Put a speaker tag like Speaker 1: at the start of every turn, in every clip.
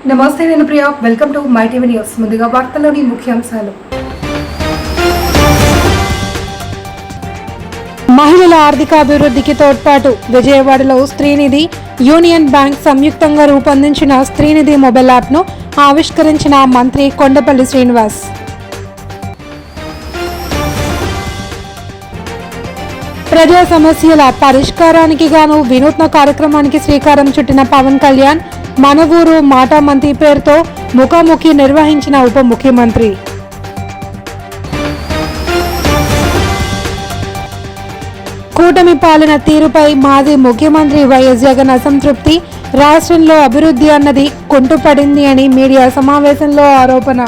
Speaker 1: నమస్తే, నేను Priya. Welcome to my TV news. ముందుగా వార్తల్లోని ముఖ్యాంశాలు.
Speaker 2: మహిళల ఆర్థికాభివృద్ధికి తోడ్పాటు. విజయవాడలో స్త్రీనిధి, యూనియన్ బ్యాంక్ సంయుక్తంగా రూపొందించిన స్త్రీనిధి మొబైల్ యాప్ను ఆవిష్కరించిన మంత్రి కొండపల్లి శ్రీనివాస్. ప్రజా సమస్యల పరిష్కారానికి గాను వినూత్న కార్యక్రమానికి శ్రీకారం చుట్టిన పవన్ కళ్యాణ్ మన ఊరు మాటా మంతి పేరుతో ముఖాముఖి నిర్వహించిన ఉప ముఖ్యమంత్రి. కూటమి పాలన తీరుపై మాజీ ముఖ్యమంత్రి వైఎస్ జగన్ అసంతృప్తి. రాష్ట్రంలో అభివృద్ధి అన్నది కుంటుపడింది అని మీడియా సమావేశంలో ఆరోపణ.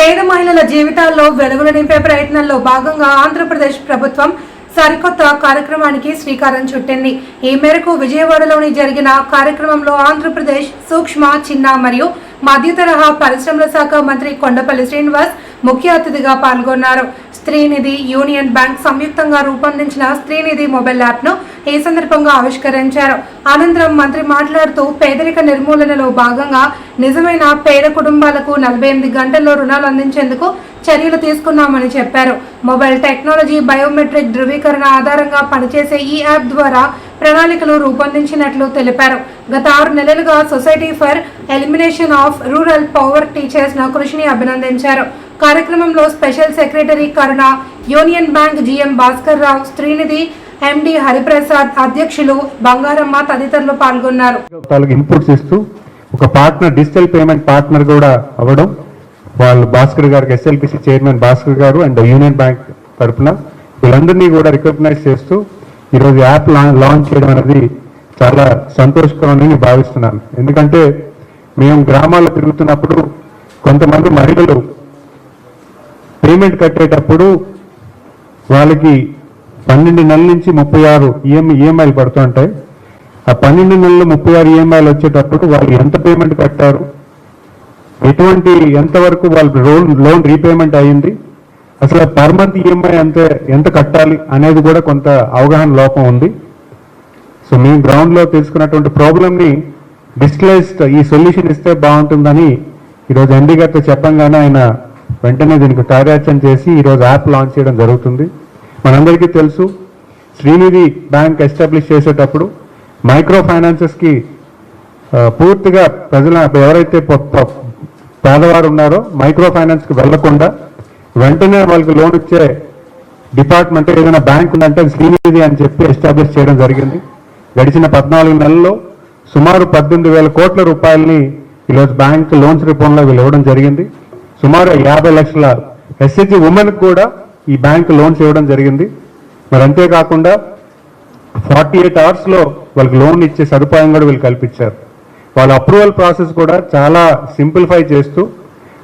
Speaker 1: పేద మహిళల జీవితాల్లో వెలుగులు నింపే ప్రయత్నంలో భాగంగా ఆంధ్రప్రదేశ్ ప్రభుత్వం సరికొత్త కార్యక్రమానికి శ్రీకారం చుట్టింది. ఈ మేరకు విజయవాడలోని జరిగిన కార్యక్రమంలో ఆంధ్రప్రదేశ్ సూక్ష్మ, చిన్న మరియు మధ్య తరహా పరిశ్రమల శాఖ మంత్రి కొండపల్లి శ్రీనివాస్ ముఖ్య అతిథిగా పాల్గొన్నారు. స్త్రీనిధి, యూనియన్ బ్యాంక్ సంయుక్తంగా రూపొందించిన స్త్రీనిధి మొబైల్ యాప్ను ఈ సందర్భంగా ఆవిష్కరించారు. అనంతరం మంత్రి మాట్లాడుతూ పేదరిక నిర్మూలనలో భాగంగా నిజమైన పేద కుటుంబాలకు 48 గంటల్లో రుణాలు అందించేందుకు చర్యలు తీసుకున్నామని చెప్పారు. మొబైల్ టెక్నాలజీ, బయోమెట్రిక్ ధృవీకరణ ఆధారంగా పనిచేసే ఈ యాప్ ద్వారా ప్రణాళికలు రూపొందించినట్లు తెలిపారు. గత 6 నెలలుగా society for elimination of rural poverty చేసిన కృషిని అభినందించారు. కార్యక్రమంలో స్పెషల్ సెక్రటరీ కరుణ, union bank GM Bhaskar Rao, Stree Nidhi ఎండి హరిప్రసాద్, అధ్యక్షులు బంగారమ్మ తదితరులు పాల్గొన్నారు.
Speaker 3: ఇన్పుట్స్ ఇస్తూ ఒక పార్ట్నర్, డిజిటల్ పేమెంట్ పార్ట్నర్ కూడా అవ్వడం, వాళ్ళు భాస్కర్ గారికి, ఎస్ఎల్పిసి చైర్మన్ భాస్కర్ గారు అండ్ యూనియన్ బ్యాంక్ తరఫున వీళ్ళందరినీ కూడా రికగ్నైజ్ చేస్తూ ఈరోజు యాప్ లాంచ్ చేయడం అనేది చాలా సంతోషకరమని నేను భావిస్తున్నాను. ఎందుకంటే మేము గ్రామాల్లో తిరుగుతున్నప్పుడు కొంతమంది మహిళలు పేమెంట్ కట్టేటప్పుడు వాళ్ళకి 12 నెలల నుంచి 36 ఈఎంఐలు పడుతూ ఉంటాయి. ఆ 12 నెలలు 36 ఈఎంఐలు వచ్చేటప్పుడు వాళ్ళు ఎంత పేమెంట్ కట్టారు, ఎంతవరకు వాళ్ళ లోన్ రీపేమెంట్ అయ్యింది, అసలు పర్ మంత్ ఈఎంఐ ఎంత కట్టాలి అనేది కూడా కొంత అవగాహన లోపం ఉంది. సో మేము గ్రౌండ్లో తెలుసుకున్నటువంటి ప్రాబ్లమ్ని డిజిటలైజ్డ్ ఈ సొల్యూషన్ ఇస్తే బాగుంటుందని ఈరోజు ఎండీ గారితో చెప్పంగానే ఆయన వెంటనే దీనికి కార్యాచరణ చేసి ఈరోజు యాప్ లాంచ్ చేయడం జరుగుతుంది. మనందరికీ తెలుసు, శ్రీనిధి బ్యాంక్ ఎస్టాబ్లిష్ చేసేటప్పుడు మైక్రో ఫైనాన్సెస్కి పూర్తిగా ప్రజల ఎవరైతే పేదవారు ఉన్నారో మైక్రో ఫైనాన్స్కి వెళ్లకుండా వెంటనే వాళ్ళకి లోన్ ఇచ్చే డిపార్ట్మెంట్ ఏదైనా బ్యాంక్ ఉందంటే శ్రీనిధి అని చెప్పి ఎస్టాబ్లిష్ చేయడం జరిగింది. గడిచిన 14 నెలల్లో సుమారు 18,000 కోట్ల రూపాయలని ఈరోజు బ్యాంక్ లోన్స్ రూపంలో వీళ్ళు ఇవ్వడం జరిగింది. సుమారు 50 లక్షల ఎస్హెచ్జి ఉమెన్కి కూడా ఈ బ్యాంక్ లోన్స్ ఇవ్వడం జరిగింది. మరి అంతేకాకుండా 48 అవర్స్లో వాళ్ళకి లోన్ ఇచ్చే సదుపాయం కూడా వీళ్ళు కల్పించారు. వాళ్ళ అప్రూవల్ ప్రాసెస్ కూడా చాలా సింప్లిఫై చేస్తూ,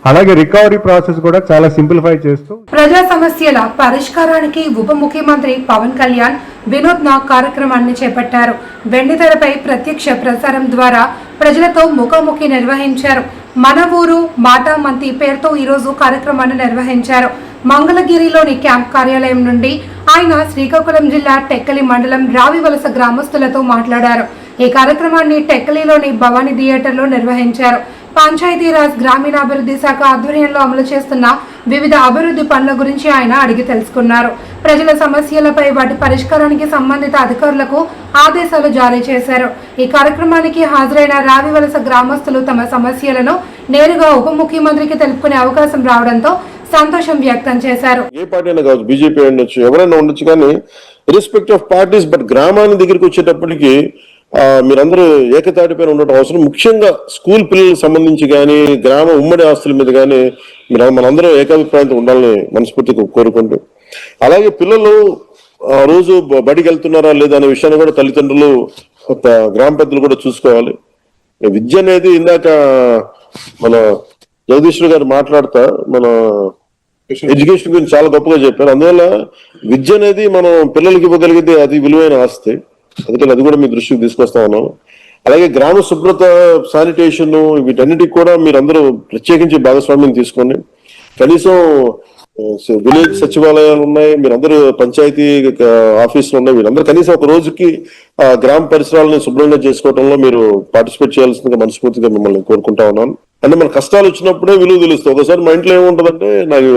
Speaker 3: అలాగే రికవరీ ప్రాసెస్ కూడా చాలా సింప్లిఫై చేస్తూ
Speaker 1: ప్రజా సమస్యల పరిష్కారానికి ఉప ముఖ్యమంత్రి పవన్ కళ్యాణ్ వినూత్న కార్యక్రమాన్ని చేపట్టారు. వెండితెరపై ప్రత్యక్ష ప్రసారం ద్వారా ప్రజలతో ముఖాముఖి నిర్వహించారు. మన ఊరు మాటా మంతి పేరుతో ఈరోజు కార్యక్రమాన్ని నిర్వహించారు. మంగళగిరిలోని క్యాంప్ కార్యాలయం నుండి ఆయన శ్రీకాకుళం జిల్లా టెక్కలి మండలం రావివలస గ్రామస్తులతో మాట్లాడారు. ఈ కార్యక్రమాన్ని టెక్కలిలోని భవానీ థియేటర్లో నిర్వహించారు. పంచాయతీరాజ్ గ్రామీణాభివృద్ధి శాఖ ఆధ్వర్యంలో అమలు చేస్తున్న వివిధ అభివృద్ధి పనుల గురించి ఆయన అడిగి తెలుసుకున్నారు. ప్రజల సమస్యలపై వాటి పరిష్కారానికి సంబంధిత అధికారులకు ఆదేశాలు జారీ చేశారు. ఈ కార్యక్రమానికి హాజరైన రావివలస గ్రామస్తులు తమ సమస్యలను నేరుగా ఉప ముఖ్యమంత్రికి తెలుపుకునే అవకాశం రావడంతో సంతోషం వ్యక్తం చేశారు.
Speaker 4: ఏ పార్టీ అయినా కావచ్చు, బీజేపీ ఉండొచ్చు, ఎవరైనా ఉండొచ్చు, కానీ ఇర్రెస్పెక్ట్ ఆఫ్ పార్టీస్, బట్ గ్రామాల దగ్గరికి వచ్చేటప్పటికి మీరందరూ ఏకతాటిపైన ఉండటం అవసరం. ముఖ్యంగా స్కూల్ పిల్లలకు సంబంధించి కానీ గ్రామ ఉమ్మడి ఆస్తుల మీద కానీ మనందరూ ఏకాభిప్రాయంతో ఉండాలని మనస్ఫూర్తిగా కోరుకుంటూ, అలాగే పిల్లలు రోజు బడికి వెళ్తున్నారా లేదా అనే విషయాన్ని కూడా తల్లిదండ్రులు, గ్రామ పెద్దలు కూడా చూసుకోవాలి. విద్య అనేది ఇందాక మన జగదీశ్వర్ గారు మాట్లాడుతా మన ఎడ్యుకేషన్ గురించి చాలా గొప్పగా చెప్పారు. అందువల్ల విద్య అనేది మనం పిల్లలకి ఇవ్వగలిగితే అది విలువైన ఆస్తి. అందుకని అది కూడా మీ దృష్టికి తీసుకొస్తా ఉన్నాం. అలాగే గ్రామ శుభ్రత, శానిటేషన్, వీటన్నిటికి కూడా మీరందరూ ప్రత్యేకించి భాగస్వామ్యం తీసుకొని కనీసం విలేజ్ సచివాలయాలు ఉన్నాయి, మీరందరూ పంచాయతీ ఆఫీసులు ఉన్నాయి, మీరందరూ కనీసం ఒక రోజుకి గ్రామ పరిసరాలను శుభ్రంగా చేసుకోవడంలో మీరు పార్టిసిపేట్ చేయాల్సిందిగా మనస్ఫూర్తిగా మిమ్మల్ని కోరుకుంటా ఉన్నాను. అంటే మన కష్టాలు వచ్చినప్పుడే విలువ తెలుస్తుంది. ఒకసారి మా ఇంట్లో ఏముంటుందంటే నాకు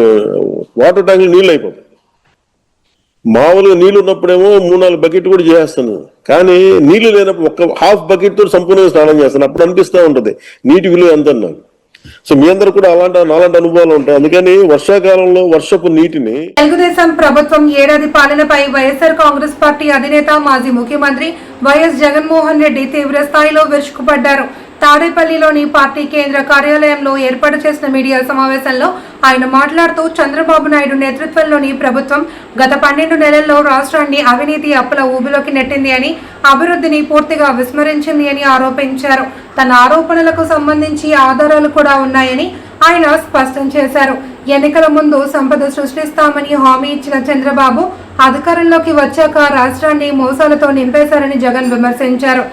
Speaker 4: వాటర్ ట్యాంక్ నీళ్ళు అయిపోతాయి. మామూలుగా నీళ్లు ఉన్నప్పుడేమో 3-4 బకెట్ కూడా చేస్తాను, కానీ నీళ్లు లేనప్పుడు ఒక హాఫ్ బకెట్ తో సంపూర్ణంగా స్నానం చేస్తాను. అప్పుడు అనిపిస్తూ ఉంటది నీటి విలువ ఎంత నాకు. సో మీ అందరూ కూడా నాలాంటి అనుభవాలు ఉంటాయి. అందుకని వర్షాకాలంలో వర్షపు నీటిని
Speaker 1: తెలుగుదేశం ప్రభుత్వం ఏడాది పాలనపై వైఎస్ఆర్ కాంగ్రెస్ పార్టీ అధినేత మాజీ ముఖ్యమంత్రి వైఎస్ జగన్మోహన్ రెడ్డి తీవ్ర స్థాయిలో విరుచుకుపడ్డారు. తాడేపల్లిలోని పార్టీ కేంద్ర కార్యాలయంలో ఏర్పాటు చేసిన మీడియా సమావేశంలో ఆయన మాట్లాడుతూ చంద్రబాబు నాయుడు నేతృత్వంలోని ప్రభుత్వం గత 12 నెలల్లో రాష్ట్రాన్ని అవినీతి అప్పుల ఊబిలోకి నెట్టింది అని, అభివృద్ధిని పూర్తిగా విస్మరించింది అని ఆరోపించారు. తన ఆరోపణలకు సంబంధించి ఆధారాలు కూడా ఉన్నాయని ఆయన స్పష్టం చేశారు. ఎన్నికల ముందు సంపద సృష్టిస్తామని హామీ ఇచ్చిన చంద్రబాబు అధికారంలోకి వచ్చాక రాష్ట్రాన్ని మోసాలతో నింపేశారని జగన్ విమర్శించారు.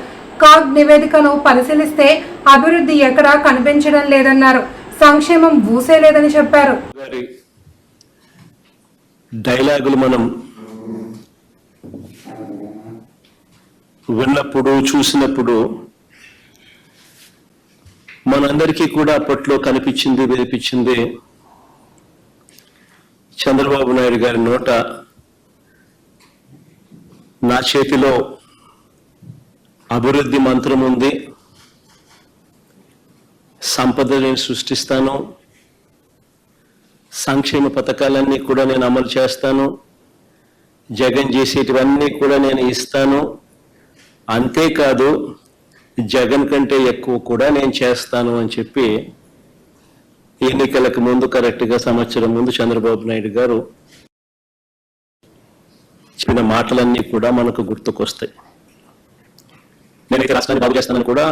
Speaker 1: కాగ్ నివేదికను పరిశీలిస్తే అభివృద్ధి ఎక్కడా కనిపించడం లేదన్నారు. సంక్షేమం ఊసే లేదని చెప్పారు.
Speaker 5: డైలాగులు మనం విన్నప్పుడు చూసినప్పుడు మనందరికీ కూడా అప్పట్లో కనిపించింది వినిపించింది చంద్రబాబు నాయుడు గారి నోట నా చేతిలో అభివృద్ధి మంత్రం ఉంది, సంపదని సృష్టిస్తాను, సంక్షేమ పథకాలన్నీ కూడా నేను అమలు చేస్తాను, జగన్ చేసేటివన్నీ కూడా నేను ఇస్తాను, అంతేకాదు జగన్ కంటే ఎక్కువ కూడా నేను చేస్తాను అని చెప్పి ఎన్నికలకు ముందు కరెక్ట్గా సంవత్సరం ముందు చంద్రబాబు నాయుడు గారు చెప్పిన మాటలన్నీ కూడా మనకు గుర్తుకొస్తాయి. నేను రాష్ట్రాన్ని బాగు చేస్తానని కూడా.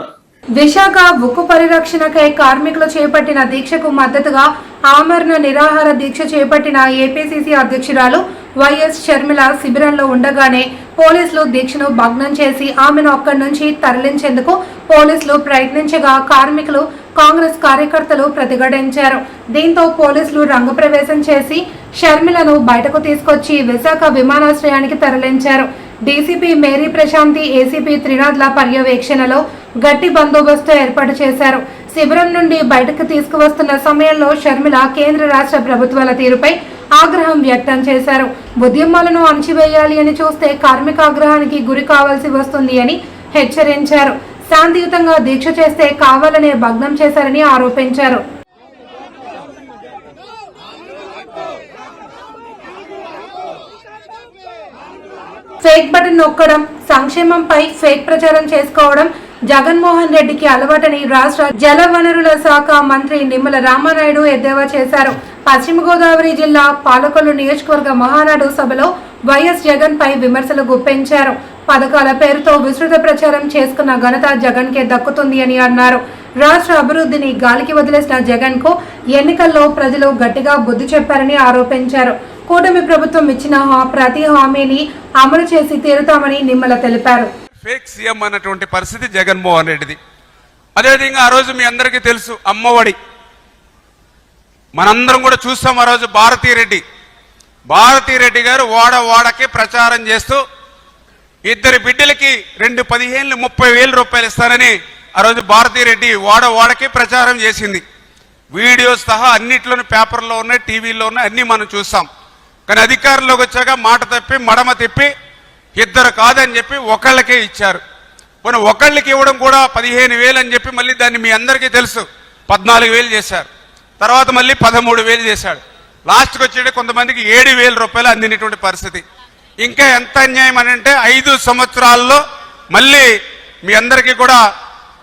Speaker 1: విశాఖ ఉక్కు పరిరక్షణకై కార్మికులు చేపట్టిన దీక్షకు మద్దతుగా ఆమరణ నిరాహార దీక్ష చేపట్టిన ఏపీసీసీ అధ్యక్షురాలు వైఎస్ షర్మిల శిబిరంలో ఉండగానే పోలీసులు దీక్షను భగ్నం చేసి ఆమెను అక్కడి నుంచి తరలించేందుకు పోలీసులు ప్రయత్నించగా కార్మికులు, కాంగ్రెస్ కార్యకర్తలు ప్రతిఘటించారు. దీంతో పోలీసులు రంగప్రవేశం చేసి షర్మిలను బయటకు తీసుకొచ్చి విశాఖ విమానాశ్రయానికి తరలించారు. డీసీపీ మేరీ ప్రశాంతి, ఏసీపీ త్రినాథ్ల పర్యవేక్షణలో గట్టి బందోబస్తు ఏర్పాటు చేశారు. శిబిరం నుండి బయటకు తీసుకువస్తున్న సమయంలో షర్మిల కేంద్ర రాష్ట్ర ప్రభుత్వాల తీరుపై ఆగ్రహం వ్యక్తం చేశారు. ఉద్యమాలను అణచివేయాలి అని చూస్తే కార్మిక ఆగ్రహానికి గురి కావాల్సి వస్తుంది అని హెచ్చరించారు. శాంతియుతంగా దీక్ష చేస్తే కావాలనే భగ్నం చేశారని ఆరోపించారు. ఫేక్ బటన్ నొక్కడం, సంక్షేమంపై ఫేక్ ప్రచారం చేసుకోవడం జగన్మోహన్ రెడ్డికి అలవాటని రాష్ట్ర జలవనరుల శాఖ మంత్రి నిమ్మల రామానాయుడు ఎద్దేవా చేశారు. పశ్చిమ గోదావరి జిల్లా పాలకొల్లు నియోజకవర్గ మహానాడు సభలో వైఎస్ జగన్ పై విమర్శలు గుప్పించారు. పథకాల పేరుతో విస్తృత ప్రచారం చేసుకున్న ఘనత జగన్ కే దక్కుతుంది అని అన్నారు. రాష్ట్ర అభివృద్ధిని గాలికి వదిలేసిన జగన్ కు ఎన్నికల్లో ప్రజలు గట్టిగా బుద్ధి చెప్పారని ఆరోపించారు. కూటమి ప్రభుత్వం ఇచ్చిన ప్రతి హామీని అమలు చేసి తీరుతామని నిమ్మల తెలిపారు.
Speaker 6: ఫేక్ సీఎం అన్నటువంటి పరిస్థితి జగన్మోహన్ రెడ్డిది. అదేవిధంగా ఆ రోజు మీ అందరికీ తెలుసు అమ్మఒడి, మనందరం కూడా చూస్తాం. ఆ రోజు భారతీ రెడ్డి గారు వాడకి ప్రచారం చేస్తూ 2 బిడ్డలకి 2 15,000 30,000 రూపాయలు ఇస్తానని ఆ రోజు భారతీ రెడ్డి వాడకి ప్రచారం చేసింది. వీడియోస్ సహా అన్నిట్లోనూ పేపర్లో ఉన్నాయి, టీవీలో ఉన్నాయి, అన్నీ మనం చూస్తాం. కానీ అధికారంలోకి వచ్చాక మాట తప్పి మడమ తిప్పి 2 కాదని చెప్పి ఒకళ్ళకే ఇచ్చారు. పోనీ ఒకళ్ళకి ఇవ్వడం కూడా 15,000 అని చెప్పి మళ్ళీ దాన్ని మీ అందరికీ తెలుసు 14,000 చేశారు. తర్వాత మళ్ళీ 13,000 చేశాడు. లాస్ట్కి వచ్చేటి కొంతమందికి 7,000 రూపాయలు అందినటువంటి పరిస్థితి. ఇంకా ఎంత అన్యాయం అని అంటే 5 సంవత్సరాల్లో మళ్ళీ మీ అందరికీ కూడా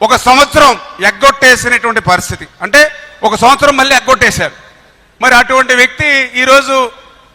Speaker 6: 1 సంవత్సరం ఎగ్గొట్టేసినటువంటి పరిస్థితి. అంటే 1 సంవత్సరం మళ్ళీ ఎగ్గొట్టేశారు. మరి అటువంటి వ్యక్తి ఈరోజు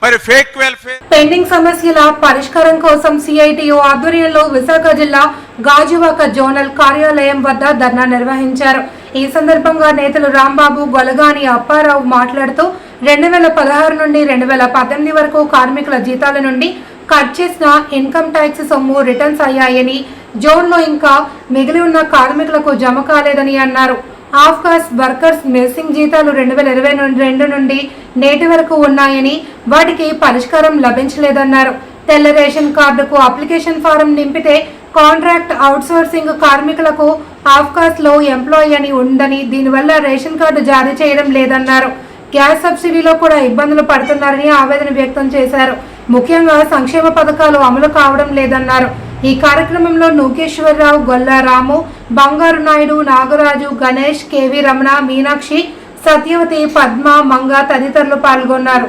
Speaker 6: మరి ఫేక్ వెల్ఫేర్
Speaker 1: పెండింగ్ సమస్యల పరిష్కారం కోసం సిఐటియు ఆధ్వర్యంలో విశాఖ జిల్లా గాజువాక జోనల్ కార్యాలయం వద్ద ధర్నా నిర్వహించారు. ఈ సందర్భంగా నేతలు రాంబాబు, గొలగాని అప్పారావు మాట్లాడుతూ 2016 నుండి 2018 వరకు కార్మికుల జీతాల నుండి కట్ చేసిన ఇన్కమ్ ట్యాక్స్ సొమ్ము రిటర్న్స్ అయ్యాయని, జోన్లో ఇంకా మిగిలి ఉన్న కార్మికులకు జమ కాలేదని అన్నారు. ఆఫ్ కాస్ట్ వర్కర్స్ మెస్సింగ్ జీతాలు 2022 నుండి నేటి వరకు ఉన్నాయని వాటికి పరిష్కారం లభించలేదన్నారు. తెల్ల రేషన్ కార్డుకు అప్లికేషన్ ఫారం నింపితే కాంట్రాక్ట్ అవుట్సోర్సింగ్ కార్మికులకు ఆఫ్ కాస్ట్ లో ఎంప్లాయీ అని ఉందని దీనివల్ల రేషన్ కార్డు జారీ చేయడం లేదన్నారు. గ్యాస్ సబ్సిడీలో కూడా ఇబ్బందులు పడుతున్నారని ఆవేదన వ్యక్తం చేశారు. ముఖ్యంగా సంక్షేమ పథకాలు అమలు కావడం లేదన్నారు. ఈ కార్యక్రమంలో నూకేశ్వరరావు, గొల్లా రాము, బంగారు నాయుడు, నాగరాజు, గణేష్, కేవి రమణ, మీనాక్షి, సత్యవతి, పద్మ, మంగ తదితరులు పాల్గొన్నారు.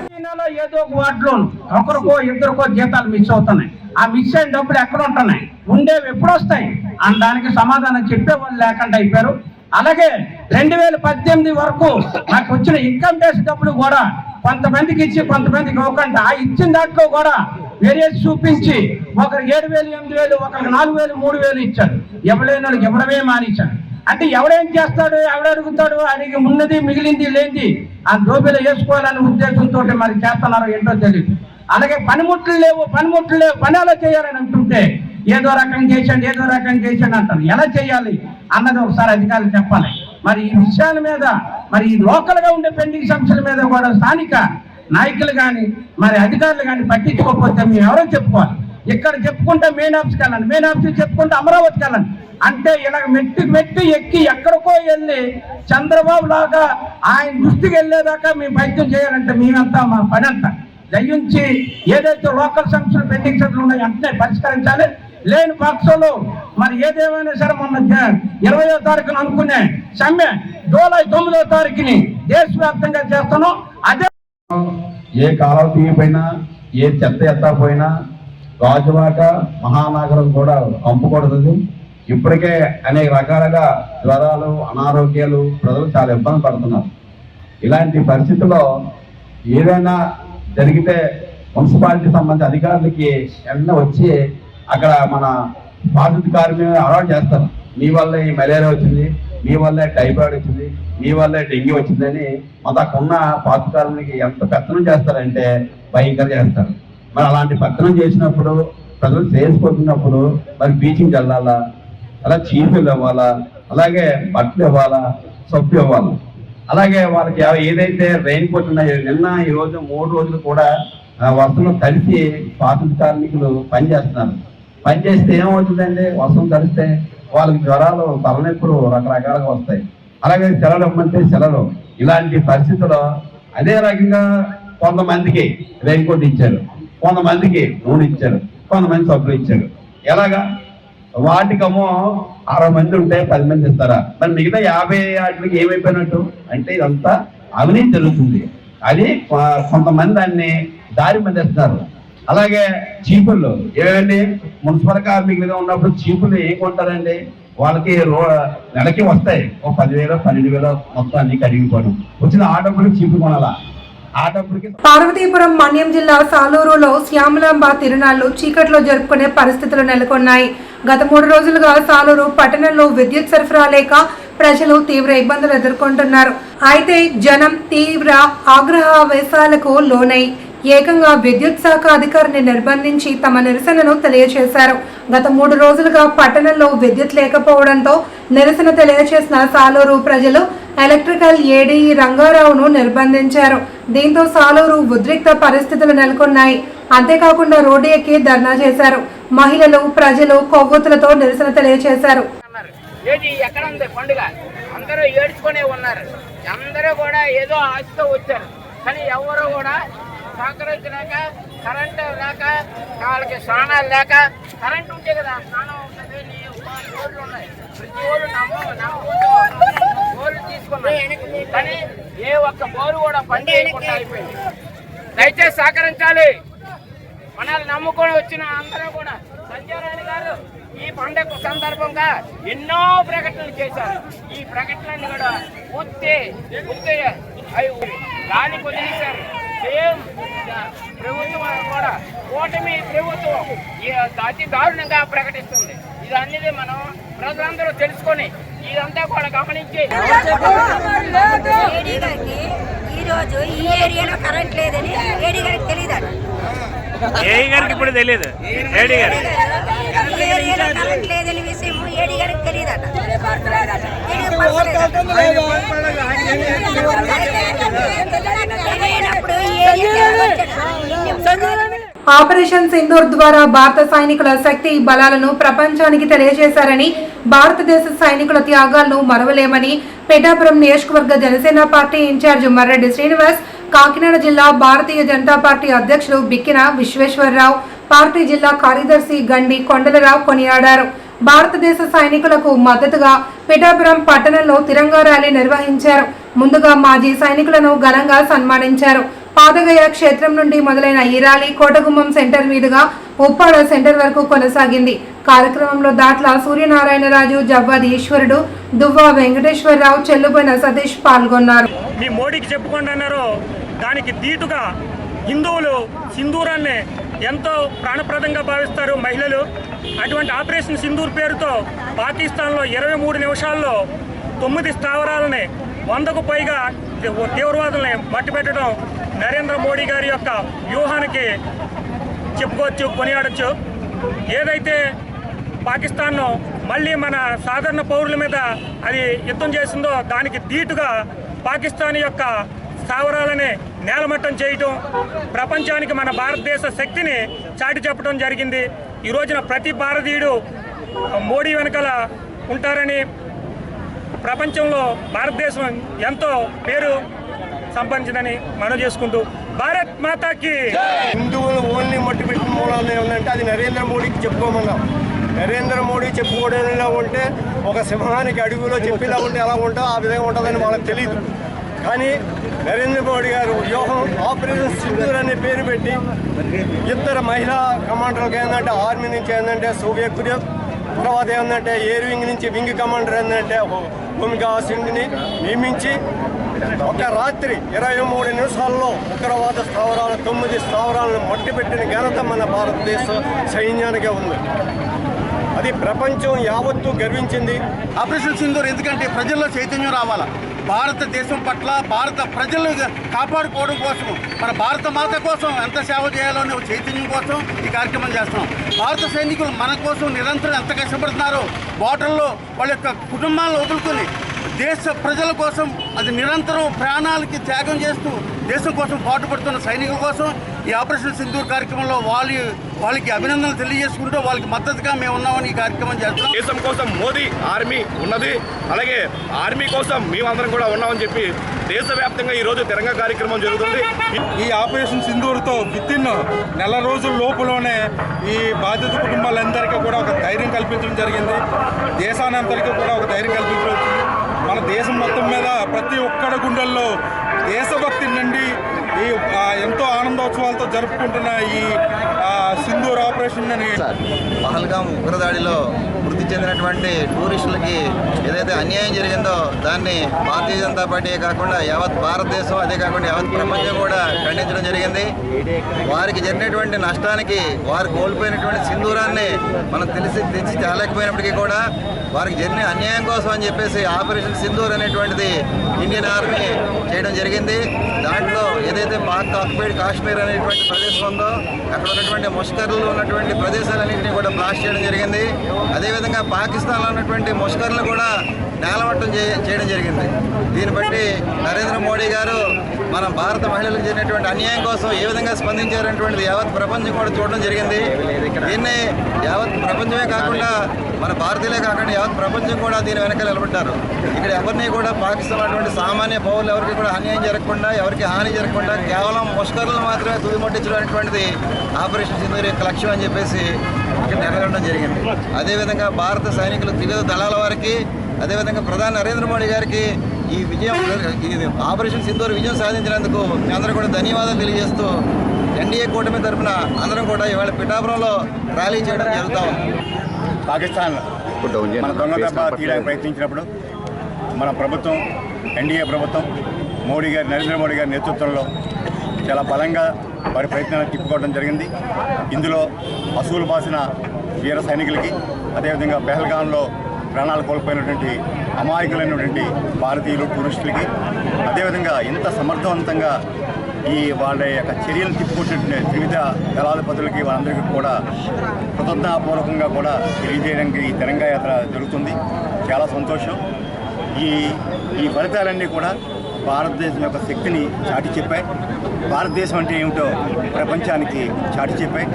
Speaker 7: ఏదో ఒక వార్డులో ఒకరికో ఇద్దరికో జీతాలు మిస్ అవుతున్నాయి. ఆ మిస్ అయిన డబ్బులు ఎక్కడ ఉంటున్నాయి, ఉండేవి ఎప్పుడు వస్తాయి అని దానికి సమాధానం చెప్పే వాళ్ళు లేకుండా అయిపోయారు. అలాగే 2018 వరకు నాకు వచ్చిన ఇన్కమ్ ట్యాక్స్ డబ్బులు కూడా కొంతమందికి ఇచ్చి కొంతమందికి ఇవ్వకుండా ఆ ఇచ్చిన దాంట్లో కూడా వేరియస్ చూపించి ఒకరు 7,000, 8,000, ఒకరికి 4,000, 3,000 ఇచ్చాడు. ఎవరైనా వాళ్ళకి ఇవ్వడమే మానేశాడు. అంటే ఎవడేం చేస్తాడు, ఎవడడుగుతాడు, అడిగి ఉన్నది మిగిలింది లేనిది ఆ దోబిలో వేసుకోవాలనే ఉద్దేశంతో మరి చేస్తున్నారో ఏంటో తెలియదు. అలాగే పనిముట్లు లేవు, పని ఎలా చేయాలని అంటుంటే ఏదో రకం చేసండి అంటారు. ఎలా చేయాలి అన్నది ఒకసారి అధికారులు చెప్పాలి. మరి ఈ విషయాల మీద మరి ఈ లోకల్ గా ఉండే పెండింగ్ సమస్యల మీద కూడా స్థానిక నాయకులు కానీ మరి అధికారులు కానీ పట్టించుకోకపోతే మేము ఎవరో చెప్పుకోవాలి. ఇక్కడ చెప్పుకుంటే మెయిన్ ఆఫీస్కి వెళ్ళండి, మెయిన్ ఆఫీస్కి చెప్పుకుంటే అమరావతికి వెళ్ళండి. అంటే ఇలా మెట్టి ఎక్కి ఎక్కడికో వెళ్ళి చంద్రబాబు లాగా ఆయన దృష్టికి వెళ్ళేదాకా మేము ప్రయత్నం చేయాలంటే మేమంతా మా పని అంతా దయించి ఏదైతే లోకల్ సమస్యలు పెండింగ్ సమస్యలు ఉన్నాయో వెంటనే పరిష్కరించాలి. లేని పక్షంలో మరి ఏదేమైనా సరే మొన్న 20వ తారీఖున అనుకునే సమ్మె జూలై 9వ తారీఖుని దేశవ్యాప్తంగా చేస్తున్నాం. అదే
Speaker 8: ఏ కాలువ తీయపోయినా ఏ చెత్త ఎత్తకపోయినా గాజువాక మహానగరం కూడా పంపకూడదు. ఇప్పటికే అనేక రకాలుగా జ్వరాలు, అనారోగ్యాలు, ప్రజలు చాలా ఇబ్బంది పడుతున్నారు. ఇలాంటి పరిస్థితుల్లో ఏదైనా జరిగితే మున్సిపాలిటీ సంబంధించిన అధికారులకి వెంటనే వచ్చి అక్కడ మన బాధిత కార్మికులను అలవాటు చేస్తారు. మీ వల్ల ఈ మలేరియా వచ్చింది, మీ వల్లే టైఫాయిడ్ వచ్చింది, మీ వల్లే డెంగ్యూ వచ్చిందని మాకున్న బాధిత కార్మికులకి ఎంత పెత్తనం చేస్తారంటే భయంకరంగా చేస్తారు. మరి అలాంటి పెత్తనం చేసినప్పుడు ప్రజలు చేసిపోతున్నప్పుడు మరి బీచింగ్ వెళ్ళాలా, అలా చీపులు ఇవ్వాలా, అలాగే బట్టలు ఇవ్వాలా, సబ్బు ఇవ్వాలి. అలాగే వాళ్ళకి ఏదైతే రెయిన్ కోట్ ఉన్నాయో నిన్న ఈ రోజు 3 రోజులు కూడా వర్షంలో తడిసి బాధిత కార్మికులు పనిచేస్తున్నారు. పనిచేస్తే ఏమవుతుందండి, వర్షం తడిస్తే వాళ్ళకి జ్వరాలు, తలనొప్పులు రకరకాలుగా వస్తాయి. అలాగే సెలవులు ఇవ్వమంటే సెలవులు. ఇలాంటి పరిస్థితుల్లో అదే రకంగా కొంతమందికి రెయిన్ కోట్ ఇచ్చారు, కొంతమందికి నూనె ఇచ్చారు, కొంతమంది సబ్బులు ఇచ్చారు. ఎలాగా వాటికేమో 60 మంది ఉంటే 10 మంది ఇస్తారా? మరి మిగతా 50 వాటికి ఏమైపోయినట్టు అంటే ఇదంతా అవినీతి జరుగుతుంది. అది కొంతమంది దాన్ని దారి మళ్ళిస్తున్నారు. అలాగే చీపుళ్ళు ఏమండి, మున్సిపల్ కార్మికులుగా ఉన్నప్పుడు చీపులు ఏం కొంటారండి? వాళ్ళకి నెలకి వస్తాయి ఒక 10,000, 12,000 మొత్తం అన్ని కరిగిపోవడం. వచ్చిన ఆ డబ్బులు చీపులు కొనాలా? ఆ డబ్బులకి
Speaker 1: పార్వతీపురం, మన్యం జిల్లా సాలూరులో శ్యామలాంబ తిరునాళ్లు చీకట్లో జరుపుకునే పరిస్థితులు నెలకొన్నాయి. గత 3 రోజులుగా సాలూరు పట్టణంలో విద్యుత్ సరఫరా లేక ప్రజలు తీవ్ర ఇబ్బందులు ఎదుర్కొంటున్నారు. అయితే జనం తీవ్ర ఆగ్రహావేశాలకు లోనై ఏకంగా విద్యుత్ శాఖ అధికారిని నిర్బంధించి తమ నిరసనను తెలియజేశారు. గత 3 రోజులుగా పట్టణంలో విద్యుత్ లేకపోవడంతో నిరసన తెలియజేసిన సాలూరు ప్రజలు ఎలక్ట్రికల్ ఏడీ రంగారావును నిర్బంధించారు. దీంతో సాలూరు ఉద్రిక్త పరిస్థితులు నెలకొన్నాయి. అంతేకాకుండా రోడ్డు ఎక్కి ధర్నా చేశారు. మహిళలు, ప్రజలు కొవ్వొత్తులతో నిరసన తెలియజేశారు.
Speaker 9: ఎక్కడ ఉంది పండుగ? అందరూ ఏడ్చుకునే ఉన్నారు. అందరూ కూడా ఏదో ఆశతో వచ్చారు, కానీ ఎవరు కూడా సహకరించలేక, కరెంటు లేక, వాళ్ళకి స్నానాలు లేక, కరెంటు ఉంటే కదా స్నానం ఉంటుంది. బోర్లు ఉన్నాయి, ప్రతి బోర్లు తీసుకున్నారు, కానీ ఏ ఒక్క బోరు కూడా పని చేయకుండా అయిపోయింది. దయచేసి సహకరించాలి. మనల్ని నమ్ముకొని వచ్చిన అందరూ కూడా. సంజయ్ రాణి గారు ఈ పండుగ సందర్భంగా ఎన్నో ప్రకటనలు చేశారు. ఈ ప్రకటనలు కూడా పూర్తి గాలి వదిలేశారు. సేమ్ ప్రభుత్వం కూడా కూటమి ప్రభుత్వం అతి దారుణంగా ప్రకటిస్తుంది. ఇది అనేది మనం ప్రజలందరూ తెలుసుకొని ఇదంతా కూడా గమనించి
Speaker 10: ఈరోజు ఈ ఏరియాలో కరెంట్ లేదని ఏడీ గారికి తెలియదు.
Speaker 9: ఏడీ గారికి ఇప్పుడు తెలియదు. ఏడీ గారు
Speaker 10: ఈ ఏరియాలో కరెంట్ లేదని విషయం ఏడీ గారికి తెలియదట. తెలియనప్పుడు ఈ ఏరియా
Speaker 1: ఆపరేషన్ సింధూర్ ద్వారా భారత సైనికుల శక్తి బలాలను ప్రపంచానికి తెలియజేశారని, భారతదేశ సైనికుల త్యాగాలను మరవలేమని పిఠాపురం నియోజకవర్గ జనసేన పార్టీ ఇన్ఛార్జ్ మర్రెడ్డి శ్రీనివాస్, కాకినాడ జిల్లా భారతీయ జనతా పార్టీ అధ్యక్షులు బిక్కిన విశ్వేశ్వరరావు, పార్టీ జిల్లా కార్యదర్శి గండి కొండలరావు కొనియాడారు. భారతదేశ సైనికులకు మద్దతుగా పిఠాపురం పట్టణంలో తిరంగా ర్యాలీ నిర్వహించారు. ముందుగా మాజీ సైనికులను ఘనంగా సన్మానించారు. పాదగయ క్షేత్రం నుండి మొదలైన ఈ ర్యాలీ కోటగుమ్మం సెంటర్ మీదుగా ఉప్పాడ సెంటర్ వరకు కొనసాగింది. కార్యక్రమంలో దాట్ల సూర్యనారాయణరాజు, జవ్వాది ఈశ్వరుడు, దువ్వా వెంకటేశ్వరరావు, చెల్లుబోయిన సతీష్ పాల్గొన్నారు.
Speaker 11: మీ మోడీకి చెప్పుకోండి అన్నారో దానికి దీటుగా హిందువులు సింధూరాన్ని ఎంతో ప్రాణప్రదంగా భావిస్తారు మహిళలు. అటువంటి ఆపరేషన్ సింధూర్ పేరుతో పాకిస్తాన్లో 23 నిమిషాల్లో 9 స్థావరాలని 100కు పైగా తీవ్రవాదుల్ని మట్టిపెట్టడం నరేంద్ర మోడీ గారి యొక్క వ్యూహానికి చెప్పుకోవచ్చు, కొనియాడచ్చు. ఏదైతే పాకిస్తాన్ను మళ్ళీ మన సాధారణ పౌరుల మీద అది యుద్ధం చేసిందో దానికి దీటుగా పాకిస్తాన్ యొక్క స్థావరాలని నేలమట్టం చేయటం, ప్రపంచానికి మన భారతదేశ శక్తిని చాటి చెప్పడం జరిగింది. ఈ రోజున ప్రతి భారతీయుడు మోడీ వెనకాల ఉంటారని, ప్రపంచంలో భారతదేశం ఎంతో పేరు సంపాదించిందని మనం చేసుకుంటూ భారత్ మాతాకి.
Speaker 12: హిందువులు ఓన్లీ మట్టి పెట్టిన మూలాలు ఉందంటే అది నరేంద్ర మోడీకి చెప్పుకోమన్నాం. నరేంద్ర మోడీ చెప్పుకోవడంలో ఉంటే ఒక సింహానికి అడుగులో చెప్పేలా ఉంటే ఎలా ఉంటుందో ఆ విధంగా ఉంటుందని వాళ్ళకి తెలియదు. కానీ నరేంద్ర మోడీ గారు వ్యూహం ఆపరేషన్ సింధూర్ అనే పేరు పెట్టి ఇద్దరు మహిళా కమాండర్లకు ఏంటంటే ఆర్మీ నుంచి ఏంటంటే సోవియట్ తర్వాత ఏంటంటే ఎయిర్ వింగ్ నుంచి వింగ్ కమాండర్ ఏంటంటే భూమికా సింగ్ని నియమించి ఒక రాత్రి 23 నిమిషాల్లో ఉగ్రవాద స్థావరాలు 9 స్థావరాలను మట్టిపెట్టిన ఘనత మన భారతదేశ సైన్యానికే ఉంది. అది ప్రపంచం యావత్తు గర్వించింది.
Speaker 13: ఆపరేషన్ సింధూర్ ఎందుకంటే ప్రజల్లో చైతన్యం రావాలా, భారతదేశం పట్ల భారత ప్రజలు కాపాడుకోవడం కోసం, మన భారత మాత కోసం ఎంత సేవ చేయాలో అనే చైతన్యం కోసం ఈ కార్యక్రమం చేస్తున్నాం. భారత సైనికులు మన కోసం నిరంతరం ఎంత కష్టపడుతున్నారో, బార్డర్లో వాళ్ళ యొక్క కుటుంబాలను వదులుకొని దేశ ప్రజల కోసం అది నిరంతరం ప్రాణాలకి త్యాగం చేస్తూ దేశం కోసం పాటుపడుతున్న సైనికుల కోసం ఈ ఆపరేషన్ సింధూర్ కార్యక్రమంలో వాళ్ళకి అభినందనలు తెలియజేసుకుంటూ వాళ్ళకి మద్దతుగా మేము ఉన్నామని ఈ కార్యక్రమం చేస్తున్నాం.
Speaker 14: దేశం కోసం మోదీ ఆర్మీ ఉన్నది, అలాగే ఆర్మీ కోసం మేమందరం కూడా ఉన్నామని చెప్పి దేశవ్యాప్తంగా ఈ రోజు తిరంగా కార్యక్రమం జరుగుతుంది.
Speaker 15: ఈ ఆపరేషన్ సింధూర్తో వితిన్ నెల రోజుల లోపులోనే ఈ బాధిత కుటుంబాలందరికీ కూడా ఒక ధైర్యం కల్పించడం జరిగింది. దేశానంతరికీ కూడా ఒక ధైర్యం కల్పించడం. మన దేశం మొత్తం మీద ప్రతి ఒక్కడి గుండెల్లో దేశభక్తి నుండి ఈ ఎంతో ఆనందోత్సవాలతో జరుపుకుంటున్న ఈ సింధూర్ ఆపరేషన్ అని.
Speaker 16: పహల్గాం ఉగ్రదాడిలో మృతి చెందినటువంటి టూరిస్టులకి ఏదైతే అన్యాయం జరిగిందో దాన్ని భారతీయ జనతా పార్టీయే కాకుండా యావత్ భారతదేశం, అదే కాకుండా యావత్ ప్రపంచం కూడా ఖండించడం జరిగింది. వారికి జరిగినటువంటి నష్టానికి, వారు కోల్పోయినటువంటి సింధూరాన్ని మనం తెచ్చి తేలేకపోయినప్పటికీ కూడా వారికి జరిగిన అన్యాయం కోసం అని చెప్పేసి ఆపరేషన్ సింధూర్ అనేటువంటిది ఇండియన్ ఆర్మీ చేయడం జరిగింది. దాంట్లో ఏదైతే పాక్ ఆక్యుపైడ్ కాశ్మీర్ అనేటువంటి ప్రదేశం ఉందో అక్కడ ఉన్నటువంటి ముష్కర్లు ఉన్నటువంటి ప్రదేశాలన్నింటినీ కూడా బ్లాస్ట్ చేయడం జరిగింది. అదేవిధంగా పాకిస్తాన్లో ఉన్నటువంటి ముష్కర్లు కూడా నేలమట్టం చేయడం జరిగింది. దీన్ని బట్టి నరేంద్ర మోడీ గారు మన భారత మహిళలకు జరిగినటువంటి అన్యాయం కోసం ఏ విధంగా స్పందించారనేటువంటిది యావత్ ప్రపంచం కూడా చూడడం జరిగింది. దీన్ని యావత్ ప్రపంచమే కాకుండా మన భారతీయులే కాకుండా యావత్ ప్రపంచం కూడా దీని వెనక నిలబడ్డారు. ఇక్కడ ఎవరిని కూడా పాకిస్తాన్ అటువంటి సామాన్య పౌరులు ఎవరికి కూడా అన్యాయం జరగకుండా, ఎవరికి హాని జరగకుండా కేవలం ముష్కర్లను మాత్రమే తుదిముట్టించడం అనేటువంటిది ఆపరేషన్ సింధూర్ యొక్క లక్ష్యం అని చెప్పేసి ఇక్కడ నెరవేరడం జరిగింది. అదేవిధంగా భారత సైనికులు త్రివిధ దళాల వారికి, అదేవిధంగా ప్రధాని నరేంద్ర మోడీ గారికి ఈ విజయం, ఆపరేషన్ సింధూర్ విజయం సాధించినందుకు అందరూ కూడా ధన్యవాదాలు తెలియజేస్తూ ఎన్డీఏ కూటమి తరఫున అందరం కూడా ఇవాళ పిఠాపురంలో ర్యాలీ చేయడం జరుగుతూ ఉంది.
Speaker 12: పాకిస్తాన్ మన దొంగ దెబ్బ తీయడానికి ప్రయత్నించినప్పుడు మన ప్రభుత్వం, ఎన్డీఏ ప్రభుత్వం, నరేంద్ర మోడీ గారి నేతృత్వంలో చాలా బలంగా వారి ప్రయత్నాలు తిప్పుకోవడం జరిగింది. ఇందులో అసూలు బాసిన వీర సైనికులకి, అదేవిధంగా పెహల్గాంలో ప్రాణాలు కోల్పోయినటువంటి అమాయకులైనటువంటి భారతీయులు టూరిస్టులకి, అదేవిధంగా ఇంత సమర్థవంతంగా ఈ వాళ్ళ యొక్క చర్యలు తిప్పుకుంటే త్రివిధ దళాధిపతులకి వాళ్ళందరికీ కూడా కృతజ్ఞతాపూర్వకంగా కూడా తెలియజేయడానికి ఈ తిరంగా యాత్ర జరుగుతుంది. చాలా సంతోషం.
Speaker 13: ఈ ఫలితాలన్నీ కూడా భారతదేశం యొక్క శక్తిని చాటి చెప్పాయి. భారతదేశం అంటే ఏమిటో ప్రపంచానికి చాటి చెప్పాయి.